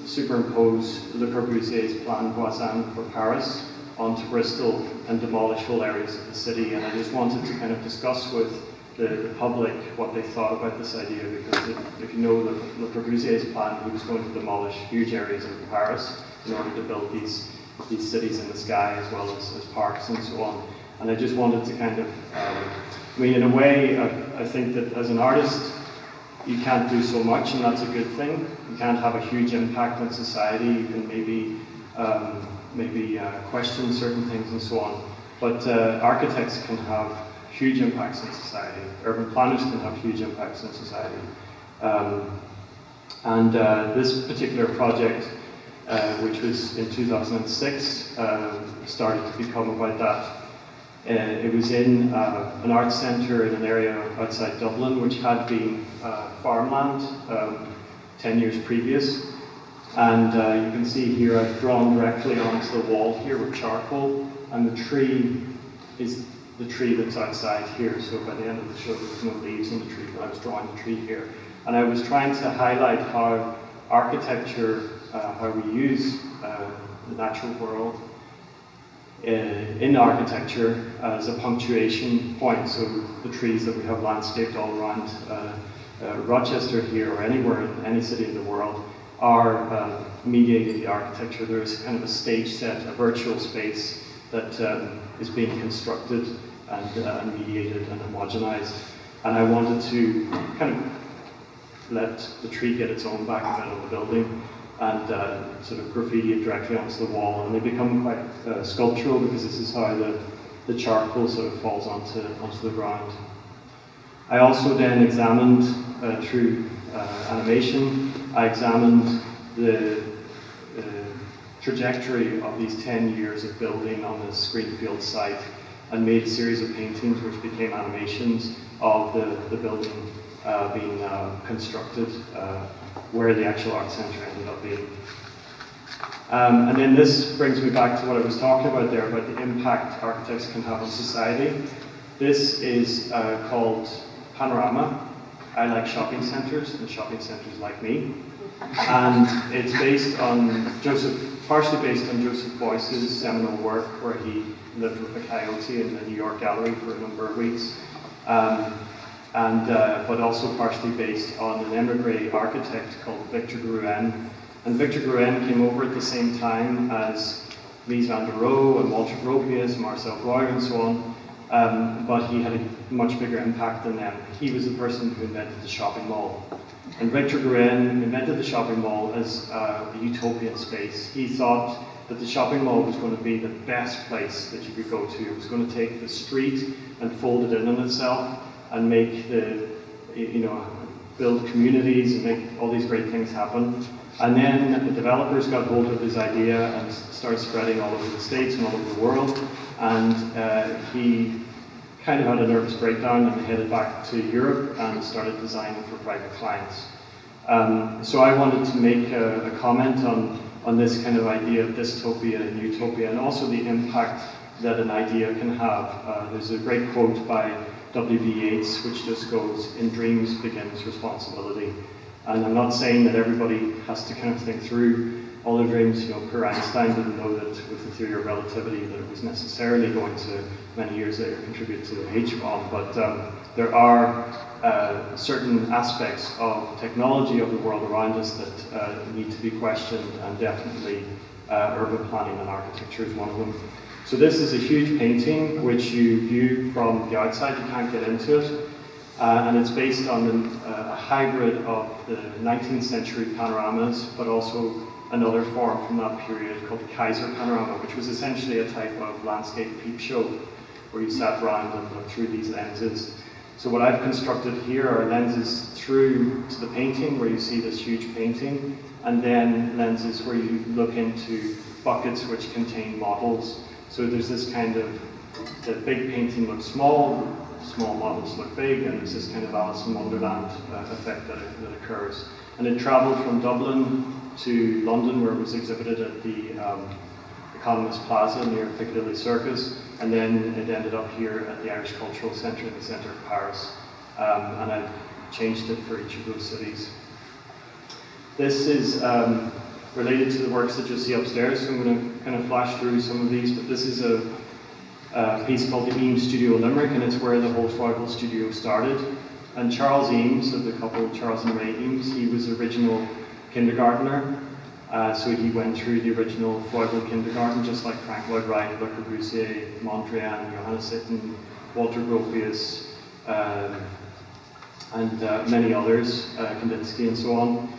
superimpose Le Corbusier's Plan Voisin for Paris onto Bristol and demolish whole areas of the city. And I just wanted to kind of discuss with the public what they thought about this idea, because if you know Le Corbusier's plan, he was going to demolish huge areas of Paris in order to build these cities in the sky, as well as parks and so on. And I just wanted to kind of, I mean, in a way, I think that as an artist, you can't do so much, and that's a good thing. You can't have a huge impact on society. You can maybe question certain things and so on. But architects can have huge impacts on society. Urban planners can have huge impacts on society. This particular project, which was in 2006, started to become about that. It was in an art centre in an area outside Dublin, which had been farmland 10 years previous. And you can see here I've drawn directly onto the wall here with charcoal, and the tree is the tree that's outside here. So by the end of the show, there's no leaves in the tree, but I was drawing the tree here. And I was trying to highlight how architecture, how we use the natural world in architecture as a punctuation point. So the trees that we have landscaped all around Rochester here, or anywhere in any city in the world, are mediating the architecture. There is kind of a stage set, a virtual space that is being constructed and mediated and homogenized. And I wanted to kind of let the tree get its own back a bit on the building, and sort of graffiti it directly onto the wall. And they become quite sculptural, because this is how the charcoal sort of falls onto the ground. I also then examined through animation, I examined the trajectory of these 10 years of building on this greenfield site and made a series of paintings which became animations of the building being constructed, where the actual art centre ended up being. And then this brings me back to what I was talking about there, about the impact architects can have on society. This is called Panorama. I like shopping centres, and shopping centres like me. And it's based on partially based on Joseph Beuys's seminal work, where he lived with a coyote in the New York Gallery for a number of weeks. But also partially based on an emigre architect called Victor Gruen. And Victor Gruen came over at the same time as Mies van der Rohe and Walter Gropius, Marcel Breuer and so on, but he had a much bigger impact than them. He was the person who invented the shopping mall. And Victor Gruen invented the shopping mall as a utopian space. He thought that the shopping mall was going to be the best place that you could go to. It was going to take the street and fold it in on itself and make build communities and make all these great things happen. And then the developers got hold of his idea and started spreading all over the States and all over the world. And he kind of had a nervous breakdown and headed back to Europe and started designing for private clients. So I wanted to make a comment on this kind of idea of dystopia and utopia, and also the impact that an idea can have. There's a great quote by W.B. Yeats, which just goes, "In dreams begins responsibility." And I'm not saying that everybody has to kind of think through all their dreams. Poor Einstein didn't know that with the theory of relativity that it was necessarily going to, many years later, contribute to the H-bomb. But there are certain aspects of technology of the world around us that need to be questioned, and definitely urban planning and architecture is one of them. So this is a huge painting which you view from the outside, you can't get into it. And it's based on a hybrid of the 19th century panoramas, but also another form from that period called the Kaiser panorama, which was essentially a type of landscape peep show, where you sat around and looked through these lenses. So what I've constructed here are lenses through to the painting, where you see this huge painting, and then lenses where you look into buckets which contain models. So there's this kind of, the big painting looks small models look big, and there's this kind of Alice in Wonderland effect that occurs. And it travelled from Dublin to London, where it was exhibited at the Economist Plaza near Piccadilly Circus, and then it ended up here at the Irish Cultural Centre in the centre of Paris. And I've changed it for each of those cities. This is related to the works that you'll see upstairs, so I'm going to kind of flash through some of these, but this is a piece called the Eames Studio Limerick, and it's where the whole Freugal studio started. And Charles Eames, of the couple Charles and Ray Eames, he was the original kindergartner. So he went through the original Freugal kindergarten, just like Frank Lloyd Wright, Le Corbusier, Mondrian, Johannes Itten, Walter Gropius, and many others, Kandinsky and so on.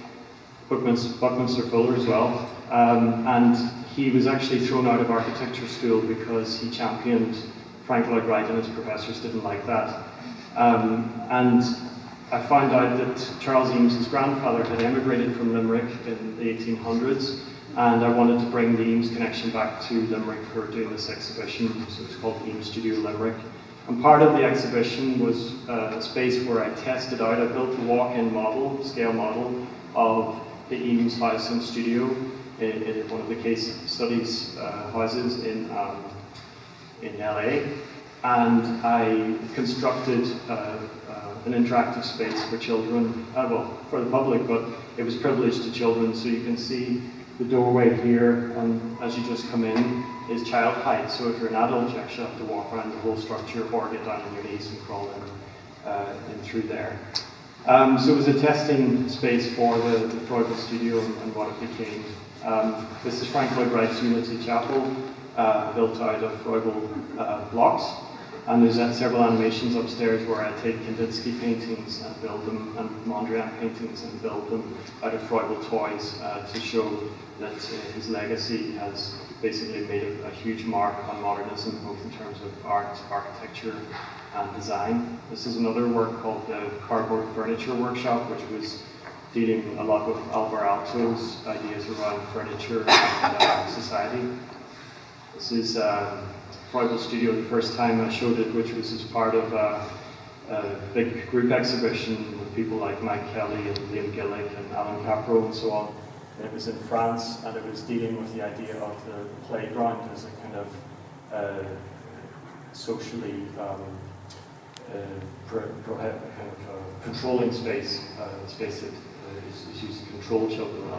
Buckminster Fuller as well. And he was actually thrown out of architecture school because he championed Frank Lloyd Wright, and his professors didn't like that. And I found out that Charles Eames' grandfather had emigrated from Limerick in the 1800s, and I wanted to bring the Eames connection back to Limerick for doing this exhibition, so it's called Eames Studio Limerick. And part of the exhibition was a space where I tested out, I built a walk-in model, scale model, of the Eames house and studio in one of the case studies houses in LA, and I constructed an interactive space for children, well, for the public, but it was privileged to children. So you can see the doorway here, and as you just come in, is child height. So if you're an adult, you actually have to walk around the whole structure or get down on your knees and crawl in through there. So it was a testing space for the Freugal studio and what it became. This is Frank Lloyd Wright's Unity Chapel, built out of Freugal blocks. And there's several animations upstairs where I take Kandinsky paintings and build them, and Mondrian paintings and build them out of Freugal toys to show that his legacy has basically made a huge mark on modernism, both in terms of art, architecture, and design. This is another work called the Cardboard Furniture Workshop, which was dealing a lot with Alvar Aalto's ideas around furniture and society. This is Freugal Studio the first time I showed it, which was as part of a big group exhibition with people like Mike Kelly and Liam Gillick and Alan Capro and so on. And it was in France, and it was dealing with the idea of the playground as a kind of socially controlling space, space that is used to control children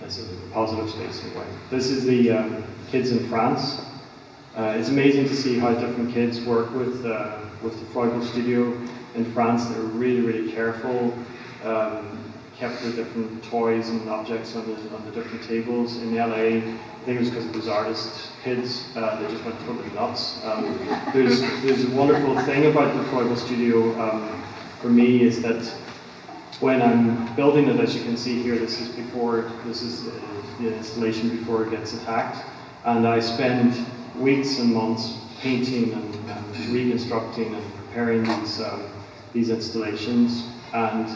as a positive space in a way. This is the kids in France. It's amazing to see how different kids work with the Freugal Studio in France. They're really, really careful. Kept the different toys and objects on the different tables. In LA, I think it was because it was artist kids, they just went totally nuts. There's a wonderful thing about the Freugal Studio for me is that when I'm building it, as you can see here, this is the installation before it gets attacked, and I spend weeks and months painting and reconstructing and preparing these installations, and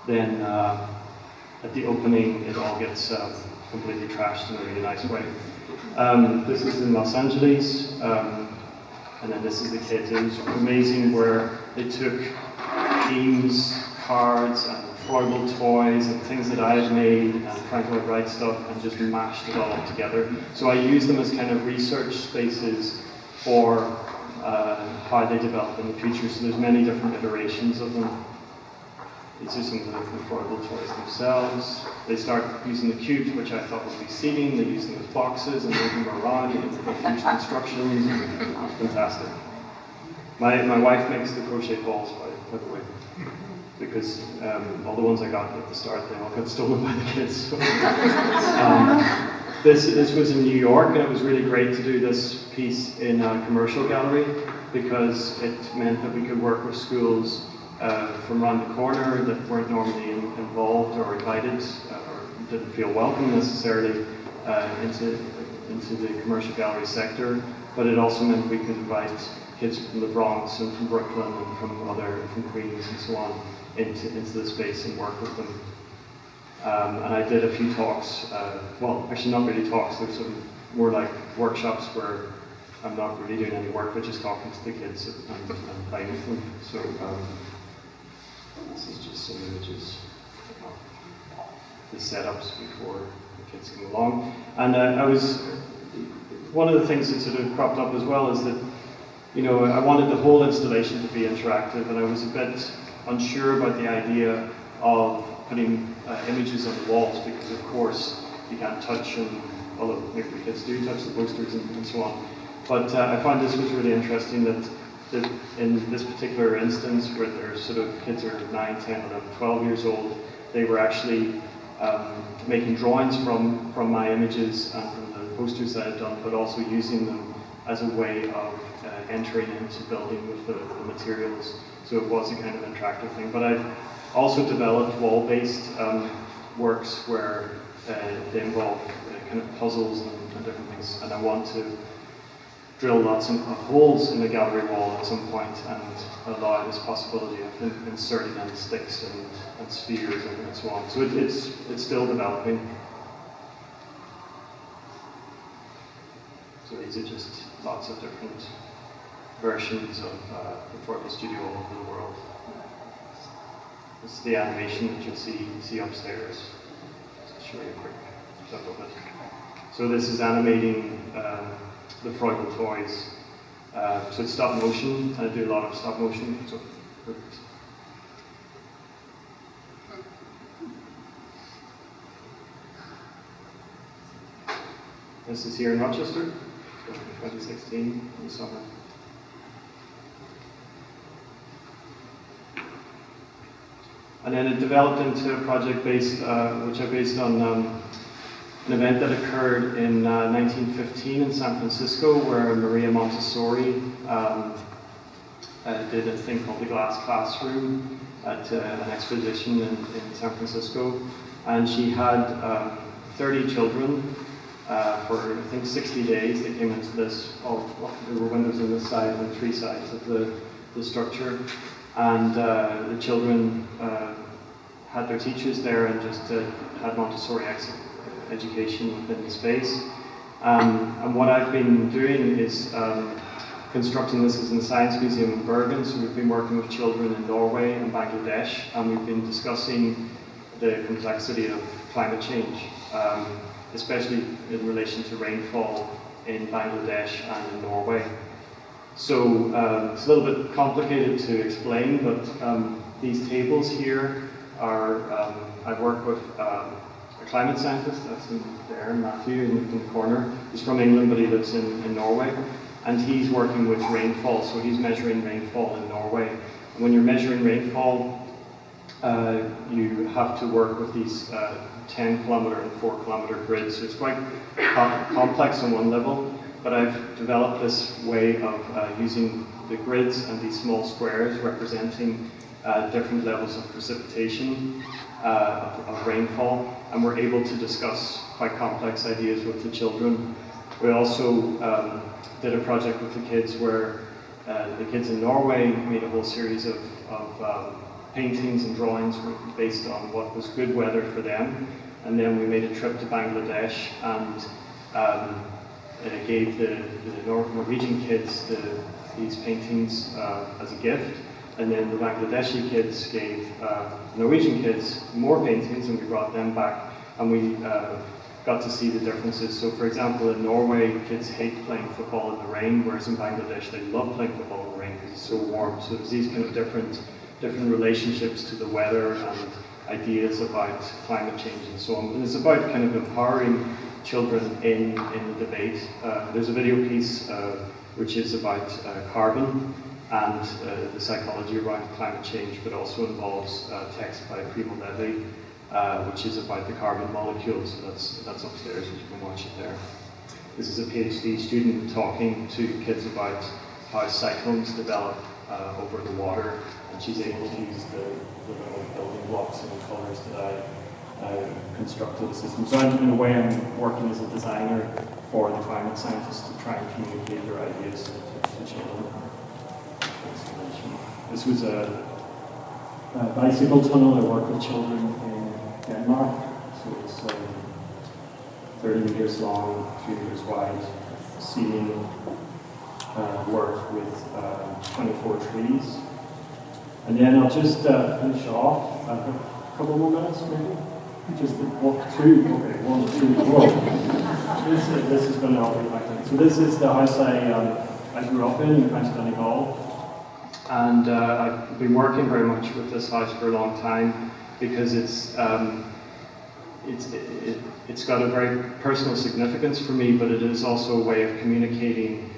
then at the opening it all gets completely trashed in a really nice way. This is in Los Angeles, and then this is the kids. It was amazing where they took themes, cards, and Freugal toys, and things that I had made, and Frank Lloyd Wright stuff, and just mashed it all up together. So I use them as kind of research spaces for how they develop in the future. So there's many different iterations of them. These are some of the Freugal toys themselves. They start using the cubes, which I thought would be seating. They use them as boxes and move them around and huge constructions. It's fantastic. My wife makes the crochet balls, by the way, because all the ones I got at the start, they all got stolen by the kids. So, this was in New York, and it was really great to do this piece in a commercial gallery because it meant that we could work with schools from around the corner that weren't normally involved or invited or didn't feel welcome necessarily into the commercial gallery sector, but it also meant we could invite kids from the Bronx and from Brooklyn and from Queens and so on into the space and work with them. And I did a few talks, well, actually not really talks, they're sort of more like workshops where I'm not really doing any work, but just talking to the kids and playing with them. So this is just some images of the setups before the kids come along. And one of the things that sort of cropped up as well is that, you know, I wanted the whole installation to be interactive, and I was a bit unsure about the idea of putting images on the walls because, of course, you can't touch them, although maybe the kids do touch the posters and so on. But I found this was really interesting that in this particular instance, where their sort of kids are 9, 10, 11, 12 years old, they were actually making drawings from my images and from the posters that I'd done, but also using them as a way of entering into building with the materials. So it was a kind of interactive thing. But I've also developed wall-based works where they involve kind of puzzles and different things. And I want to drill lots of holes in the gallery wall at some point and allow this possibility of inserting in sticks and spheres and so on. So it's still developing. So these are just lots of different versions of the Freugal Studio all over the world. This is the animation that you'll see upstairs. I'll show you a quick clip of it. So this is animating the Freugal toys. So it's stop motion, and I do a lot of stop motion. So perfect. This is here in Rochester, 2016 in the summer. And then it developed into a project which I based on an event that occurred in 1915 in San Francisco, where Maria Montessori did a thing called the Glass Classroom at an exposition in San Francisco. And she had 30 children for, I think, 60 days. They came into this, there were windows on this side and 3 sides of the structure. And the children had their teachers there and just had Montessori education within the space. And what I've been doing is constructing this as in the Science Museum in Bergen. So we've been working with children in Norway and Bangladesh, and we've been discussing the complexity of climate change, especially in relation to rainfall in Bangladesh and in Norway. So it's a little bit complicated to explain, but these tables here are, I've worked with a climate scientist, that's in there, Matthew, in the corner. He's from England, but he lives in Norway. And he's working with rainfall, so he's measuring rainfall in Norway. And when you're measuring rainfall, you have to work with these 10-kilometer and 4-kilometer grids. So it's quite complex on one level, but I've developed this way of using the grids and these small squares representing different levels of precipitation, of rainfall, and we're able to discuss quite complex ideas with the children. We also did a project with the kids where the kids in Norway made a whole series of paintings and drawings based on what was good weather for them. And then we made a trip to Bangladesh and gave the Norwegian kids these paintings as a gift. And then the Bangladeshi kids gave Norwegian kids more paintings, and we brought them back, and we got to see the differences. So for example, in Norway, kids hate playing football in the rain, whereas in Bangladesh, they love playing football in the rain because it's so warm. So there's these kind of different relationships to the weather and ideas about climate change and so on. And it's about kind of empowering children in the debate. There's a video piece which is about carbon and the psychology around climate change, but also involves text by Primo Levi, which is about the carbon molecules. So that's upstairs, you can watch it there. This is a PhD student talking to kids about how cyclones develop over the water, and she's able to use the little building blocks and the colours that I constructed the system. So in a way, I'm working as a designer for the climate scientists to try and communicate their ideas to children. This was a bicycle tunnel. I work with children in Denmark, so it's 30 meters long, 3 meters wide, seating work with 24 trees. And then I'll just finish off. I've got a couple more minutes, maybe. Just walk through. Okay, 1, 2, 4. This is going to help me back then. So this is the house I grew up in County Donegal. And I've been working very much with this house for a long time because it's got a very personal significance for me, but it is also a way of communicating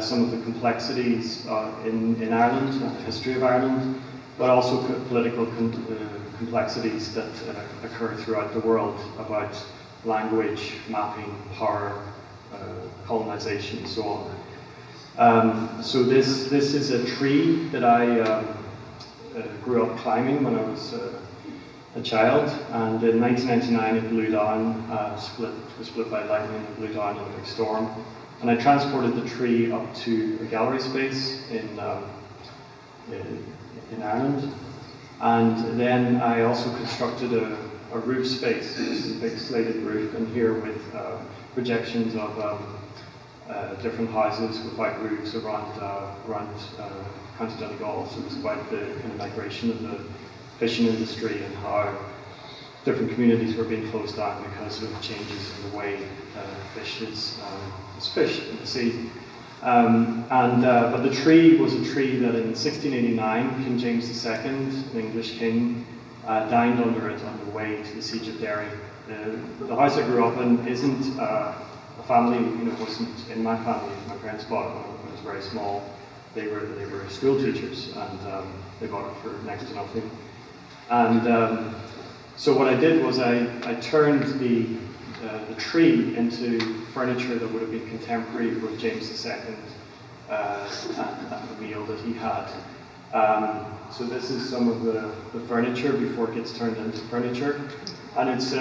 some of the complexities in Ireland, the history of Ireland, but also political complexities that occur throughout the world about language, mapping, power, colonization, and so on. So this is a tree that I grew up climbing when I was a child, and in 1999 it blew down, was split by lightning and blew down in a big storm. And I transported the tree up to a gallery space in Ireland, and then I also constructed a roof space. This is a big slated roof, and here with projections of different houses with white roofs around County Donegal. So it was about the kind of migration of the fishing industry and how different communities were being closed down because of changes in the way fish is fished in the sea. But the tree was a tree that in 1689, King James II, an English king, dined under it on the way to the siege of Derry. The house I grew up in isn't a family, wasn't in my family. My parents bought it when I was very small. They were school teachers, and they bought it for next to nothing. And so what I did was I turned the tree into furniture that would have been contemporary with James II and the meal that he had. So this is some of the furniture before it gets turned into furniture, and it's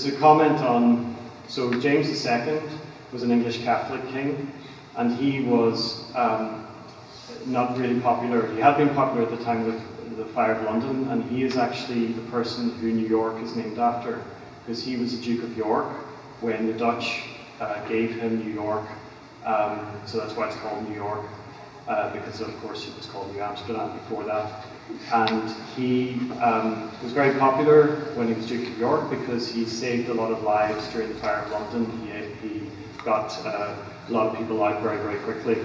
a comment on. So James II was an English Catholic king, and he was not really popular. He had been popular at the time of the Fire of London, and he is actually the person who New York is named after, because he was the Duke of York, when the Dutch gave him New York. So that's why it's called New York, because of course it was called New Amsterdam before that. And he was very popular when he was Duke of York because he saved a lot of lives during the Fire of London. He got a lot of people out very, very quickly.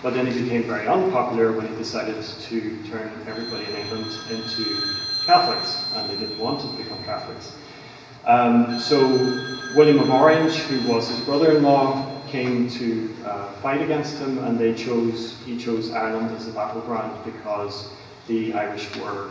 But then he became very unpopular when he decided to turn everybody in England into Catholics, and they didn't want to become Catholics. So William of Orange, who was his brother-in-law, came to fight against him, and he chose Ireland as the battleground because the Irish were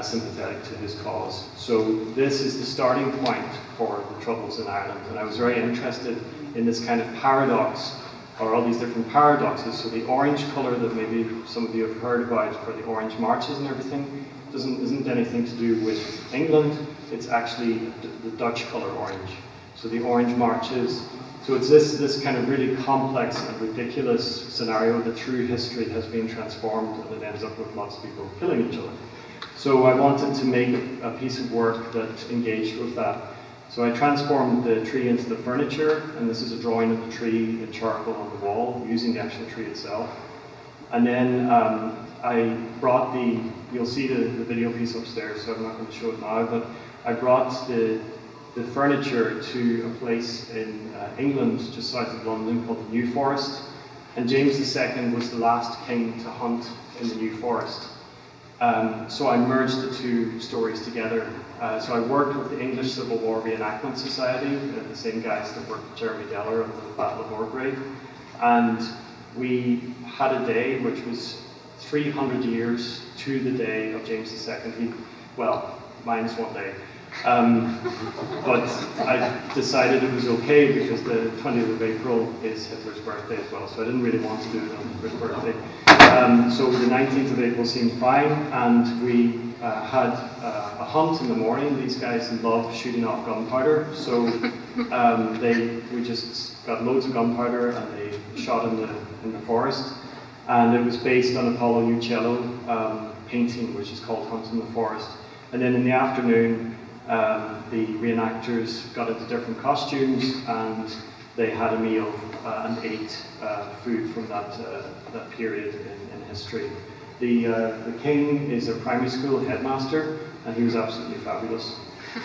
sympathetic to his cause. So this is the starting point for the Troubles in Ireland, and I was very interested in this kind of paradox, or all these different paradoxes. So the orange colour that maybe some of you have heard about for the orange marches and everything isn't anything to do with England. It's actually the Dutch colour orange. So the orange marches. So it's this kind of really complex and ridiculous scenario that through history has been transformed, and it ends up with lots of people killing each other. So I wanted to make a piece of work that engaged with that. So I transformed the tree into the furniture, and this is a drawing of the tree in charcoal on the wall, using the actual tree itself. And then I brought you'll see the video piece upstairs, so I'm not going to show it now, but I brought the furniture to a place in England, just south of London, called the New Forest. And James II was the last king to hunt in the New Forest. So I merged the two stories together. So I worked with the English Civil War Reenactment Society, the same guys that worked with Jeremy Deller of the Battle of Orgreave. And we had a day which was 300 years to the day of James II. Well, minus one day. But I decided it was okay because the 20th of April is Hitler's birthday as well, so I didn't really want to do it on Hitler's birthday. So the 19th of April seemed fine, and we had a hunt in the morning. These guys love shooting off gunpowder, so we just got loads of gunpowder and they shot in the forest. And it was based on a Paulo Uccello painting, which is called Hunt in the Forest. And then in the afternoon, the reenactors got into different costumes, and they had a meal and ate food from that period in history. The king is a primary school headmaster, and he was absolutely fabulous.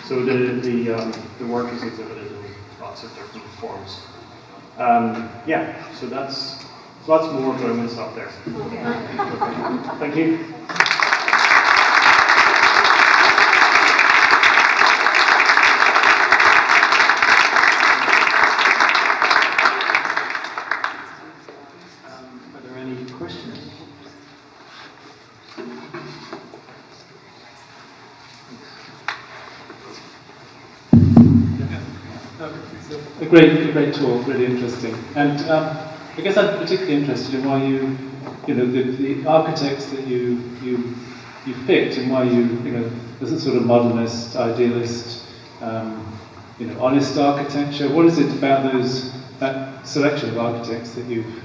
So the work is exhibited in lots of different forms. Yeah, so that's lots more, but I'm going to stop there. Okay. Thank you. A great talk, really interesting. And I guess I'm particularly interested in why the architects that you picked, and why as a sort of modernist, idealist, honest architecture. What is it about that selection of architects that you've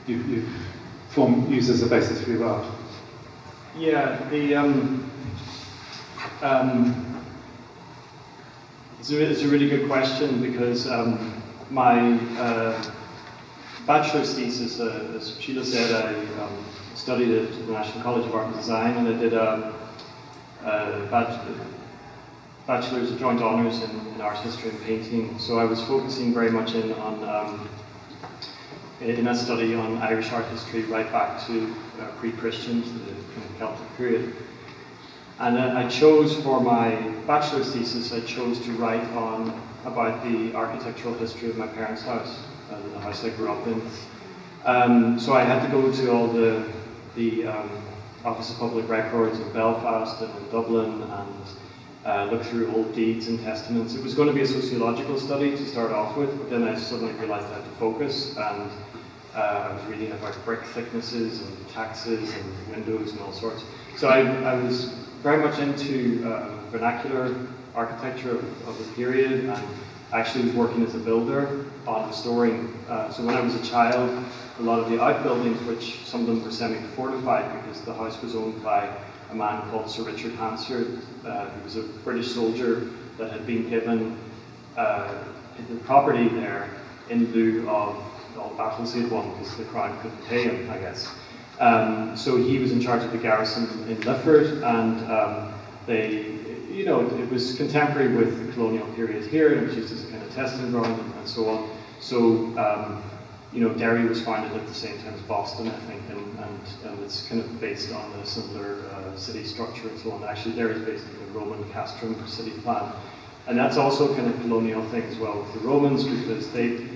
used as a basis for your art? Yeah, it's a really good question, because my bachelor's thesis, as Sheila said, I studied at the National College of Art and Design, and I did a bachelor's of joint honours in art history and painting. So I was focusing very much in a study on Irish art history right back to pre-Christian, to the kind of Celtic period. And I chose for my bachelor's thesis, I chose to write about the architectural history of my parents' house, the house I grew up in. So I had to go to all the Office of Public Records in Belfast and in Dublin, and look through old deeds and testaments. It was going to be a sociological study to start off with, but then I suddenly realised I had to focus, and I was reading about brick thicknesses and taxes and windows and all sorts. So I was very much into vernacular architecture of the period, and actually was working as a builder on restoring. So when I was a child, a lot of the outbuildings, which some of them were semi-fortified because the house was owned by a man called Sir Richard Hansard, who was a British soldier that had been given the property there in lieu of all battles he'd won because the crown couldn't pay him, I guess. So he was in charge of the garrison in Lifford, and it was contemporary with the colonial period here, and it was used as a kind of testing ground and so on. So, Derry was founded at the same time as Boston, I think, and it's kind of based on a similar city structure and so on. Actually, Derry is based on the Roman castrum city plan. And that's also kind of colonial thing as well with the Romans, because they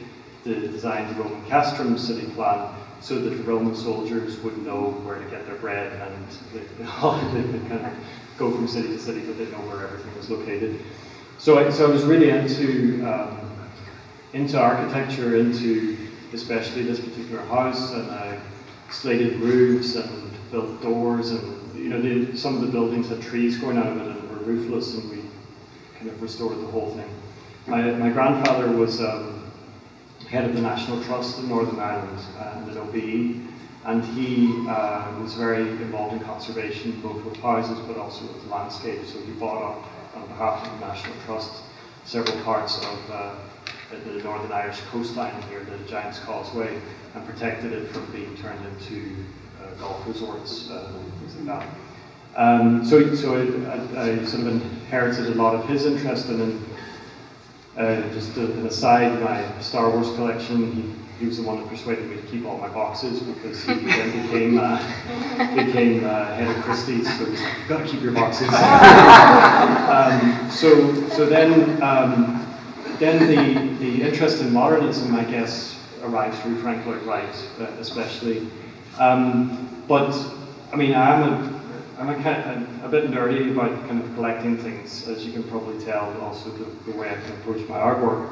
designed the Roman castrum city plan so that the Roman soldiers would know where to get their bread, and they could kind of go from city to city, but they'd know where everything was located. So I was really into architecture, into especially this particular house, and I slated roofs and built doors, and some of the buildings had trees growing out of it and were roofless, and we kind of restored the whole thing. My grandfather was head of the National Trust in Northern Ireland and an OBE, and he was very involved in conservation, both with houses but also with landscape. So he bought up, on behalf of the National Trust, several parts of the Northern Irish coastline here, the Giant's Causeway, and protected it from being turned into golf resorts, things like that. So I sort of inherited a lot of his interest, and then just an aside, my Star Wars collection, he was the one that persuaded me to keep all my boxes, because he then became head of Christie's, so he's like, you've got to keep your boxes. So then the interest in modernism, I guess, arrived through Frank Lloyd Wright, especially. But I mean, I'm a bit nerdy about kind of collecting things, as you can probably tell, and also the way I can approach my artwork.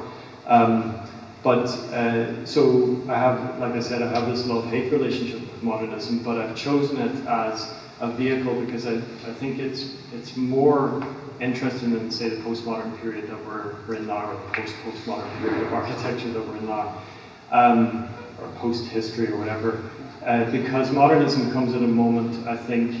So I have, like I said, I have this love-hate relationship with modernism, but I've chosen it as a vehicle because I think it's more interesting than, say, the postmodern period that we're in now, or the post-postmodern period of architecture that we're in now, or post-history or whatever, because modernism comes at a moment, I think,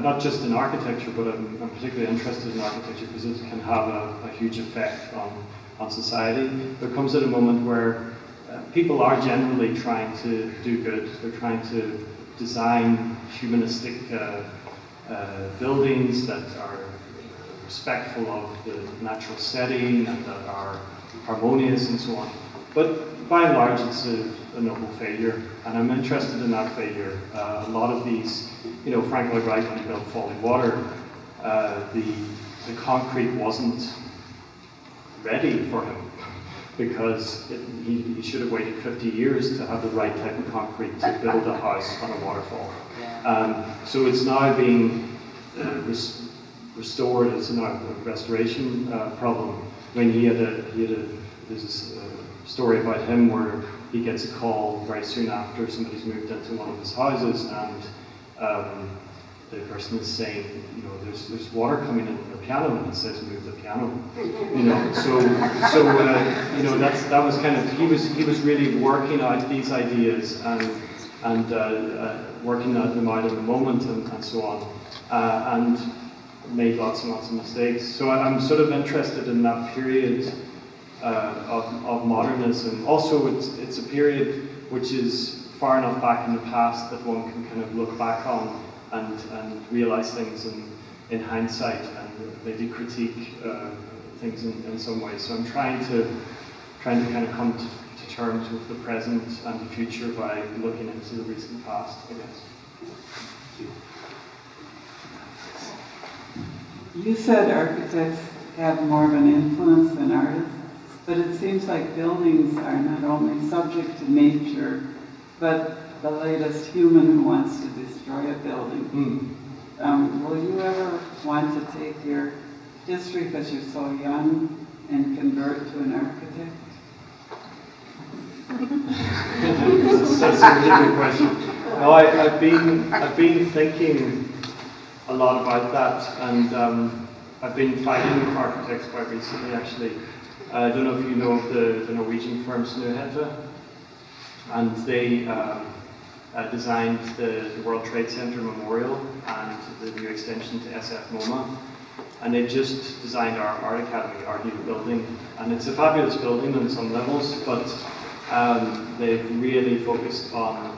not just in architecture, but I'm particularly interested in architecture because it can have a huge effect on society. There comes at a moment where people are generally trying to do good. They're trying to design humanistic buildings that are respectful of the natural setting and that are harmonious and so on. But by and large, it's a noble failure, and I'm interested in that failure. A lot of these, Frank Lloyd Wright, when he built Falling Water, the concrete wasn't ready for him because he should have waited 50 years to have the right type of concrete to build a house on a waterfall. So it's now being restored. It's now a restoration problem. When there's a story about him where he gets a call very soon after somebody's moved into one of his houses, and the person is saying, there's water coming in the piano, and it says move the piano. That was kind of, he was really working out these ideas and working them out in the moment and so on, and made lots and lots of mistakes. So I'm sort of interested in that period of modernism. Also, it's a period which is far enough back in the past that one can kind of look back on and realize things in hindsight and maybe critique things in some ways. So I'm trying to kind of come to terms with the present and the future by looking into the recent past, I guess. You said architects have more of an influence than artists, but it seems like buildings are not only subject to nature, but the latest human who wants to destroy a building. Will you ever want to take your history, because you're so young, and convert to an architect? That's a really good question. No, I've been thinking a lot about that, and I've been fighting with architects quite recently, actually. I don't know if you know of the Norwegian firm Snøhetta, and they designed the World Trade Center Memorial and the new extension to SF MoMA. and they just designed our art academy, our new building. And it's a fabulous building on some levels, but they've really focused on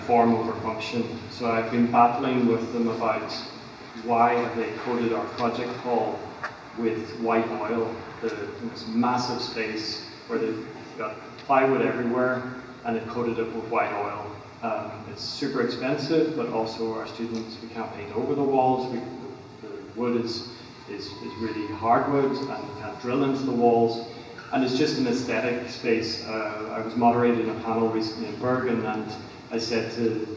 form over function. So I've been battling with them about why have they coated our project hall with white oil, this massive space where they've got plywood everywhere and they've coated it with white oil. It's super expensive, but also our students, we can't paint over the walls. The wood is really hardwood and you can't drill into the walls. And it's just an aesthetic space. I was moderating a panel recently in Bergen, and I said to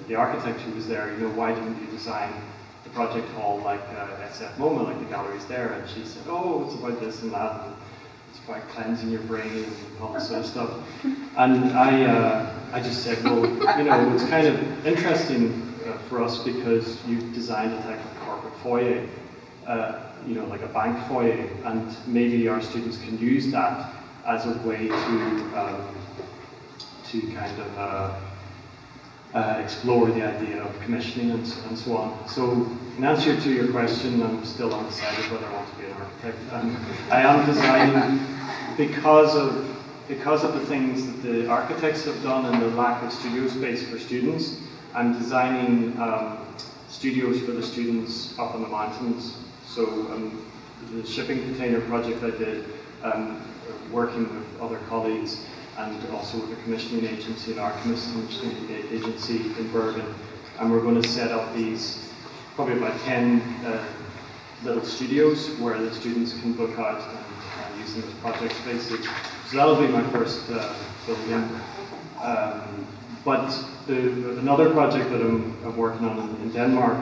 the architect who was there, you know, why didn't you design the project hall like SF MoMA, like the galleries there? And she said, oh, it's about this and that, and it's about cleansing your brain and all this sort of stuff. And I just said, well, you know, it's kind of interesting for us because you've designed a type of corporate foyer, you know, like a bank foyer, and maybe our students can use that as a way to kind of explore the idea of commissioning and so on. So in answer to your question, I'm still undecided whether I want to be an architect. I am designing because of the things that the architects have done and the lack of studio space for students. I'm designing studios for the students up in the mountains. So the shipping container project I did, working with other colleagues and also with a commissioning agency, an art commissioning agency in Bergen, and we're going to set up these, probably about 10 little studios where the students can book out and use them as project spaces. So that'll be my first building. But another project that I'm working on in Denmark,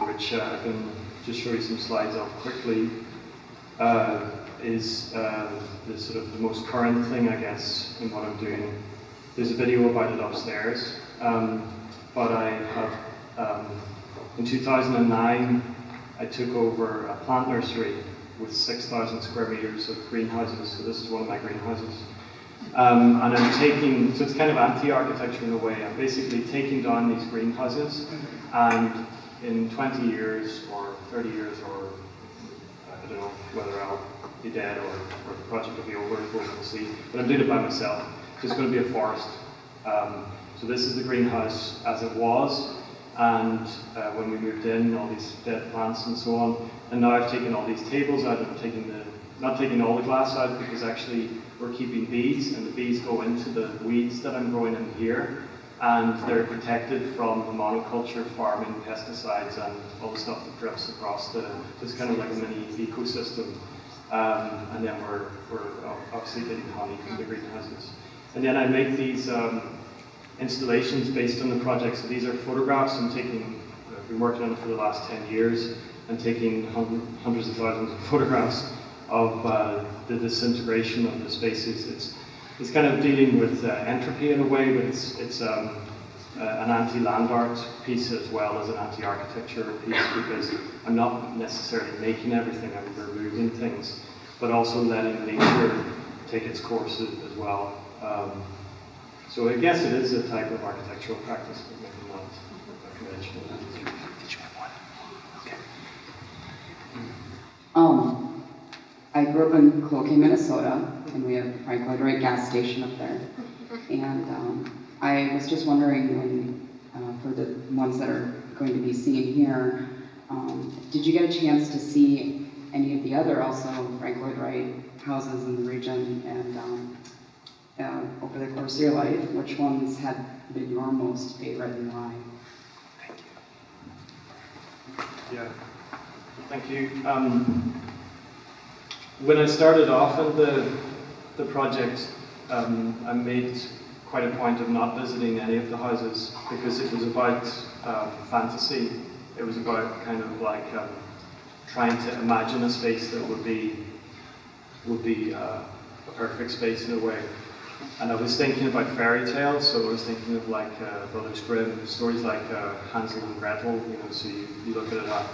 which I can just show you some slides of quickly, is the sort of the most current thing, I guess, in what I'm doing. There's a video about it upstairs, but I have, in 2009, I took over a plant nursery with 6,000 square meters of greenhouses, so this is one of my greenhouses. And I'm taking, so it's kind of anti-architecture in a way, I'm basically taking down these greenhouses, and in 20 years, or 30 years, or I don't know whether I'll be dead or the project will be over, we'll see. But I'm doing it by myself. So it's going to be a forest. So this is the greenhouse as it was, and when we moved in, all these dead plants and so on. And now I've taken all these tables out, not taking all the glass out, because actually we're keeping bees, and the bees go into the weeds that I'm growing in here, and they're protected from the monoculture farming, pesticides, and all the stuff that drifts across it's kind of like a mini ecosystem. And then we're obviously getting honey from the greenhouses. And then I make these installations based on the project. So these are photographs I've been working on it for the last 10 years, and taking hundreds of thousands of photographs of the disintegration of the spaces. It's kind of dealing with entropy in a way, but it's an anti-land art piece as well as an anti-architecture piece, because I'm not necessarily making everything, I'm removing things, but also letting nature take its course as well. So I guess it is a type of architectural practice, but maybe not conventional. Did you have one? Okay. I grew up in Cloquet, Minnesota, and we have a Frank Lloyd Wright gas station up there. And I was just wondering, when, for the ones that are going to be seen here, did you get a chance to see any of the other also Frank Lloyd Wright houses in the region? And over the course of your life, which ones had been your most favorite and why? Thank you. Yeah, thank you. When I started off in the project, I made quite a point of not visiting any of the houses, because it was about fantasy. It was about kind of like trying to imagine a space that would be a perfect space in a way. And I was thinking about fairy tales, so I was thinking of like Brothers Grimm, stories like Hansel and Gretel, you know, so you look at a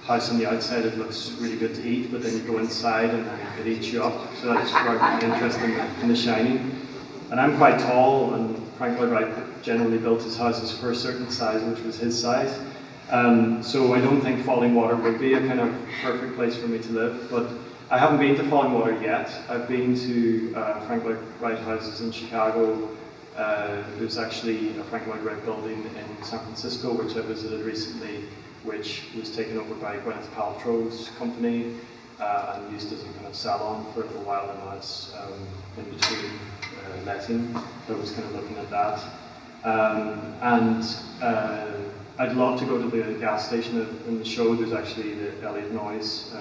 house on the outside, it looks really good to eat, but then you go inside and it eats you up. So that's quite interesting in The Shining. And I'm quite tall, and Frank Lloyd Wright generally built his houses for a certain size, which was his size. So I don't think Falling Water would be a kind of perfect place for me to live, but I haven't been to Falling Water yet. I've been to Frank Lloyd Wright houses in Chicago. There's actually a Frank Lloyd Wright building in San Francisco, which I visited recently, which was taken over by Gwyneth Paltrow's company and used as a kind of salon for a little while, and now it's in between letting. So I was kind of looking at that. I'd love to go to the gas station in the show. There's actually the Elliott Noyes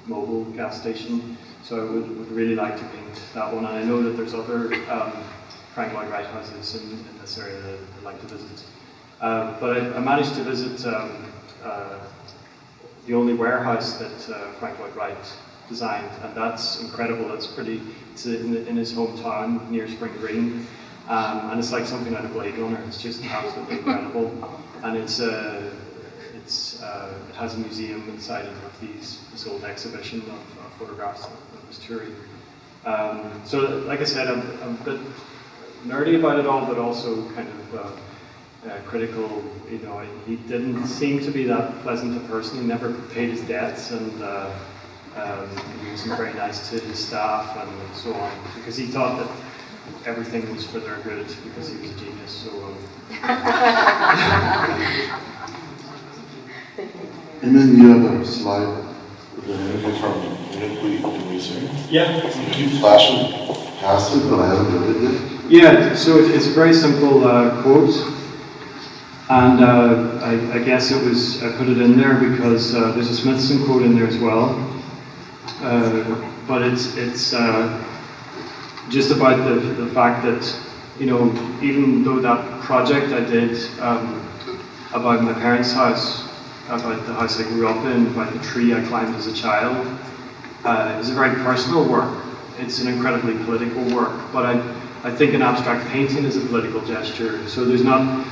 mobile gas station, so I would really like to paint that one. And I know that there's other Frank Lloyd Wright houses in this area that I'd like to visit. But I managed to visit the only warehouse that Frank Lloyd Wright designed, and that's incredible. It's in his hometown near Spring Green, and it's like something out of Blade Runner. It's just absolutely incredible, and it has a museum inside it of this old exhibition of photographs that was touring. So, like I said, I'm a bit nerdy about it all, but also kind of critical. You know, he didn't seem to be that pleasant a person. He never paid his debts, and he wasn't very nice to his staff and so on, because he thought that everything was for their good because he was a genius. So. And then you have a slide with the image from the museum. Yeah. You keep flashing past it, but I haven't read it yet. Yeah, so it's a very simple quote, and I guess I put it in there because there's a Smithson quote in there as well, but it's just about the fact that, you know, even though that project I did about my parents' house, about the house I grew up in, about the tree I climbed as a child, is a very personal work. It's an incredibly political work, but I think an abstract painting is a political gesture. So there's not,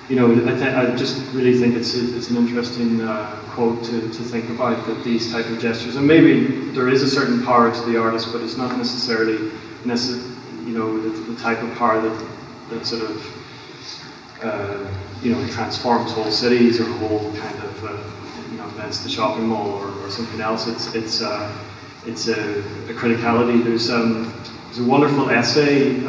you know, I just really think it's an interesting quote to think about, that these type of gestures, and maybe there is a certain power to the artist, but it's not necessarily, you know, the type of power that sort of, you know, transforms whole cities or whole kind of, you know, invents the shopping mall or something else. It's a criticality. There's a wonderful essay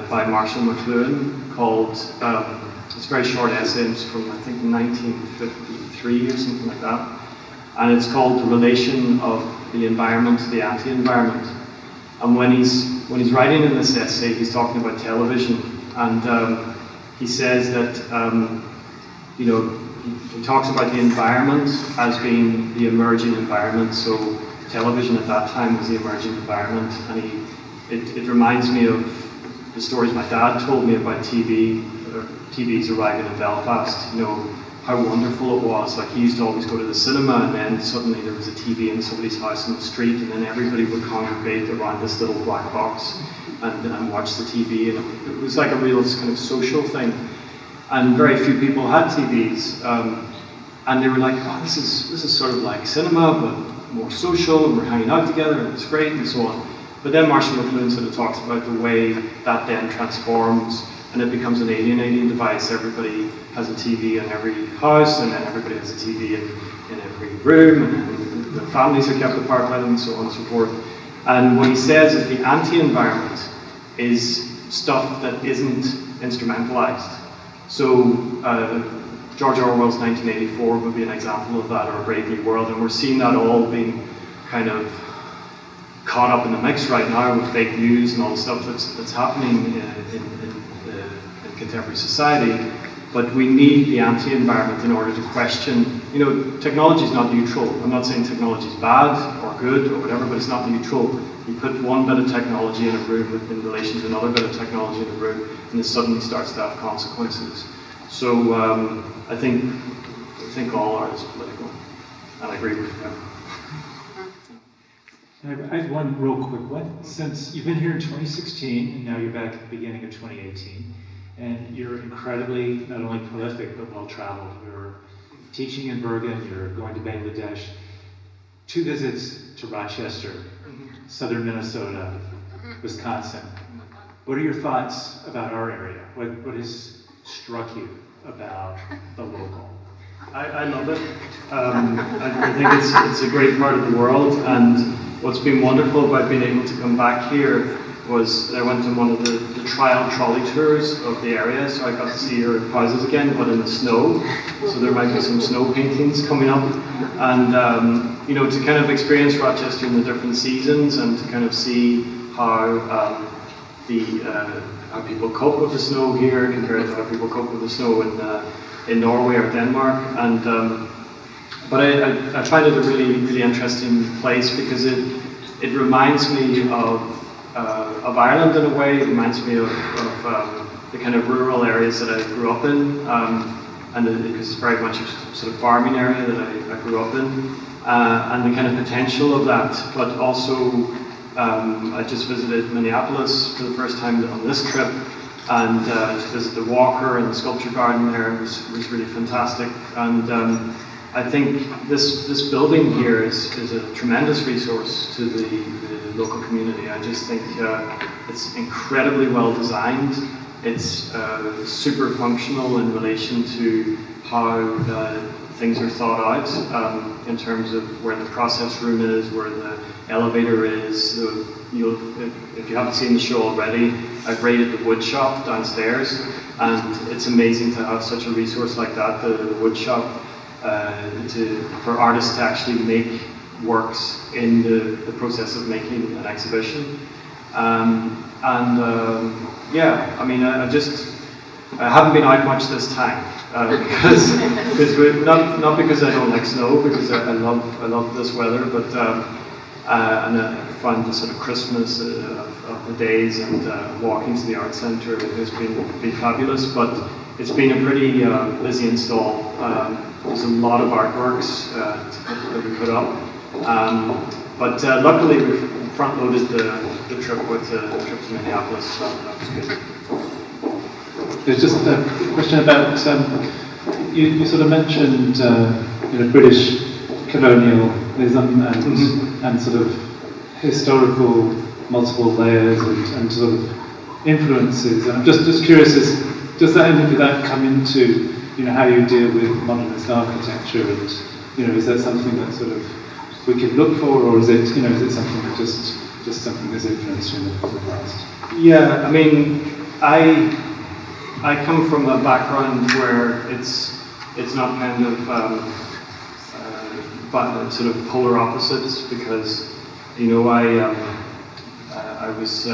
by Marshall McLuhan called, it's a very short essay, it's from I think 1953 or something like that, and it's called The Relation of the Environment to the Anti-Environment. And when he's writing in this essay, he's talking about television, and he says that, you know, he talks about the environment as being the emerging environment. So television at that time was the emerging environment, and it reminds me of the stories my dad told me about TVs arriving in Belfast. You know, how wonderful it was. Like, he used to always go to the cinema, and then suddenly there was a TV in somebody's house on the street, and then everybody would congregate around this little black box and watch the TV, and it was like a real kind of social thing. And very few people had TVs, and they were like, oh, this is sort of like cinema, but more social, and we're hanging out together, and it's great, and so on. But then Marshall McLuhan sort of talks about the way that then transforms, and it becomes an alienating device. Everybody has a TV in every house, and then everybody has a TV in every room, and then the families are kept apart by them, and so on and so forth. And what he says is the anti-environment is stuff that isn't instrumentalized. So George Orwell's 1984 would be an example of that, or A Brave New World, and we're seeing that all being kind of caught up in the mix right now with fake news and all the stuff that's happening in contemporary society. But we need the anti-environment in order to question. You know, technology is not neutral. I'm not saying technology is bad or good or whatever, but it's not neutral. You put one bit of technology in a room in relation to another bit of technology in a room, and it suddenly starts to have consequences. So I think all art is political, and I agree with him. I have one real quick one. Since you've been here in 2016, and now you're back at the beginning of 2018, and you're incredibly not only prolific but well-traveled. You're teaching in Bergen, you're going to Bangladesh, 2 visits to Rochester, southern Minnesota, Wisconsin. What are your thoughts about our area? What is struck you about the local? I love it. I think it's a great part of the world, and what's been wonderful about being able to come back here was I went on one of the trial trolley tours of the area, so I got to see your houses again, but in the snow. So there might be some snow paintings coming up, and you know, to kind of experience Rochester in the different seasons and to kind of see how how people cope with the snow here compared to how people cope with the snow in Norway or Denmark, and but I find it a really interesting place because it reminds me of Ireland in a way. It reminds me of the kind of rural areas that I grew up in, and because it's very much a sort of farming area that I grew up in, and the kind of potential of that. But also, I just visited Minneapolis for the first time on this trip, and to visit the Walker and the sculpture garden there was really fantastic. And I think this building here is a tremendous resource to the local community. I just think it's incredibly well designed. It's super functional in relation to how things are thought out in terms of where the process room is, where the elevator is. If you haven't seen the show already, I've raided the wood shop downstairs, and it's amazing to have such a resource like that, the wood shop, for artists to actually make works in the process of making an exhibition. Yeah, I mean, I haven't been out much this time because not because I don't like snow, because I love this weather, but and I find the sort of Christmas of the days and walking to the art center has been fabulous. But it's been a pretty busy install. There's a lot of artworks that we put up, but luckily we've front-loaded the trip with the trip to Minneapolis, so that was good. There's just a question about, you sort of mentioned British colonialism and sort of historical multiple layers and sort of influences. And I'm just curious, does any of that come into how you deal with modernist architecture, and is that something that sort of we can look for, or is it something that just something that's influenced you in the past? Yeah, I mean, I come from a background where it's not kind of but sort of polar opposites, because I was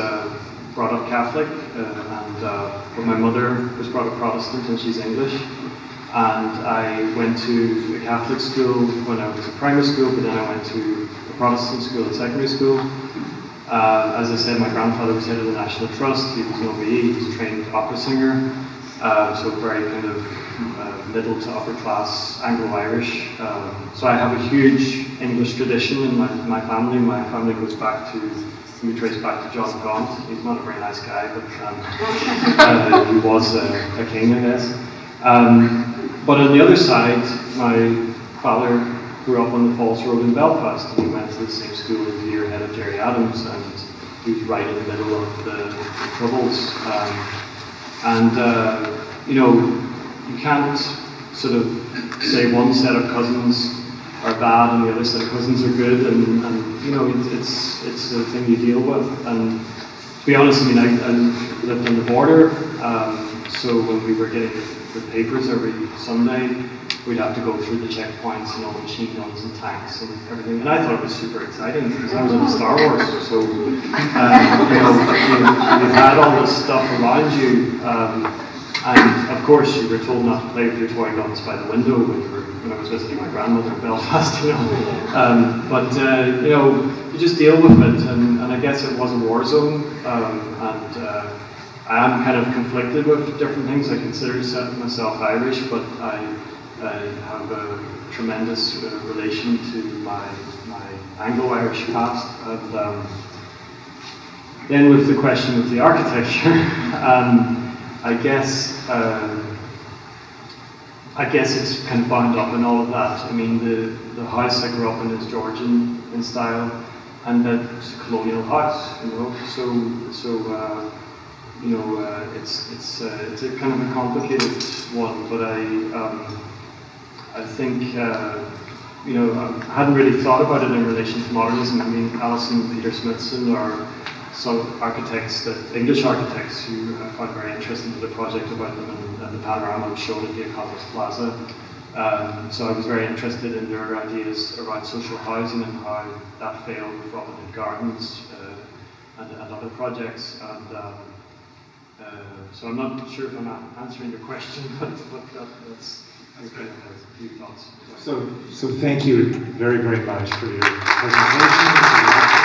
brought up Catholic, but my mother was brought up Protestant and she's English. And I went to a Catholic school when I was in primary school, but then I went to a Protestant school in secondary school. As I said, my grandfather was head of the National Trust. He was an OBE, he was a trained opera singer, so very kind of middle to upper class Anglo-Irish. So I have a huge English tradition in my family. My family goes back to, can be traced back to John Gaunt. He's not a very nice guy, but he was a king, I guess. But on the other side, my father grew up on the Falls Road in Belfast, and he went to the same school as the year ahead of Jerry Adams, and he was right in the middle of the Troubles. You can't sort of say one set of cousins are bad and the other set of cousins are good, and it's the thing you deal with. And to be honest, I mean, I lived on the border, so when we were getting the papers every Sunday, we'd have to go through the checkpoints and all the machine guns and tanks and everything. And I thought it was super exciting because I was into Star Wars, so you had all this stuff around you. And of course, you were told not to play with your toy guns by the window when I was visiting my grandmother in Belfast, But you just deal with it, and I guess it was a war zone, I am kind of conflicted with different things. I consider myself Irish, but I have a tremendous relation to my Anglo-Irish past. And then with the question of the architecture, I guess it's kind of bound up in all of that. I mean, the house I grew up in is Georgian in style, and that's a colonial house, So it's a kind of a complicated one, but I think I hadn't really thought about it in relation to modernism. I mean, Alison Peter Smithson are some architects, English architects, who I found very interesting in the project about them, and the panorama was shown at the Acatos Plaza. So I was very interested in their ideas around social housing and how that failed with Robin Hood Gardens and other projects. So I'm not sure if I'm answering your question, but that's kind of a few thoughts. So thank you very, very much for your presentation.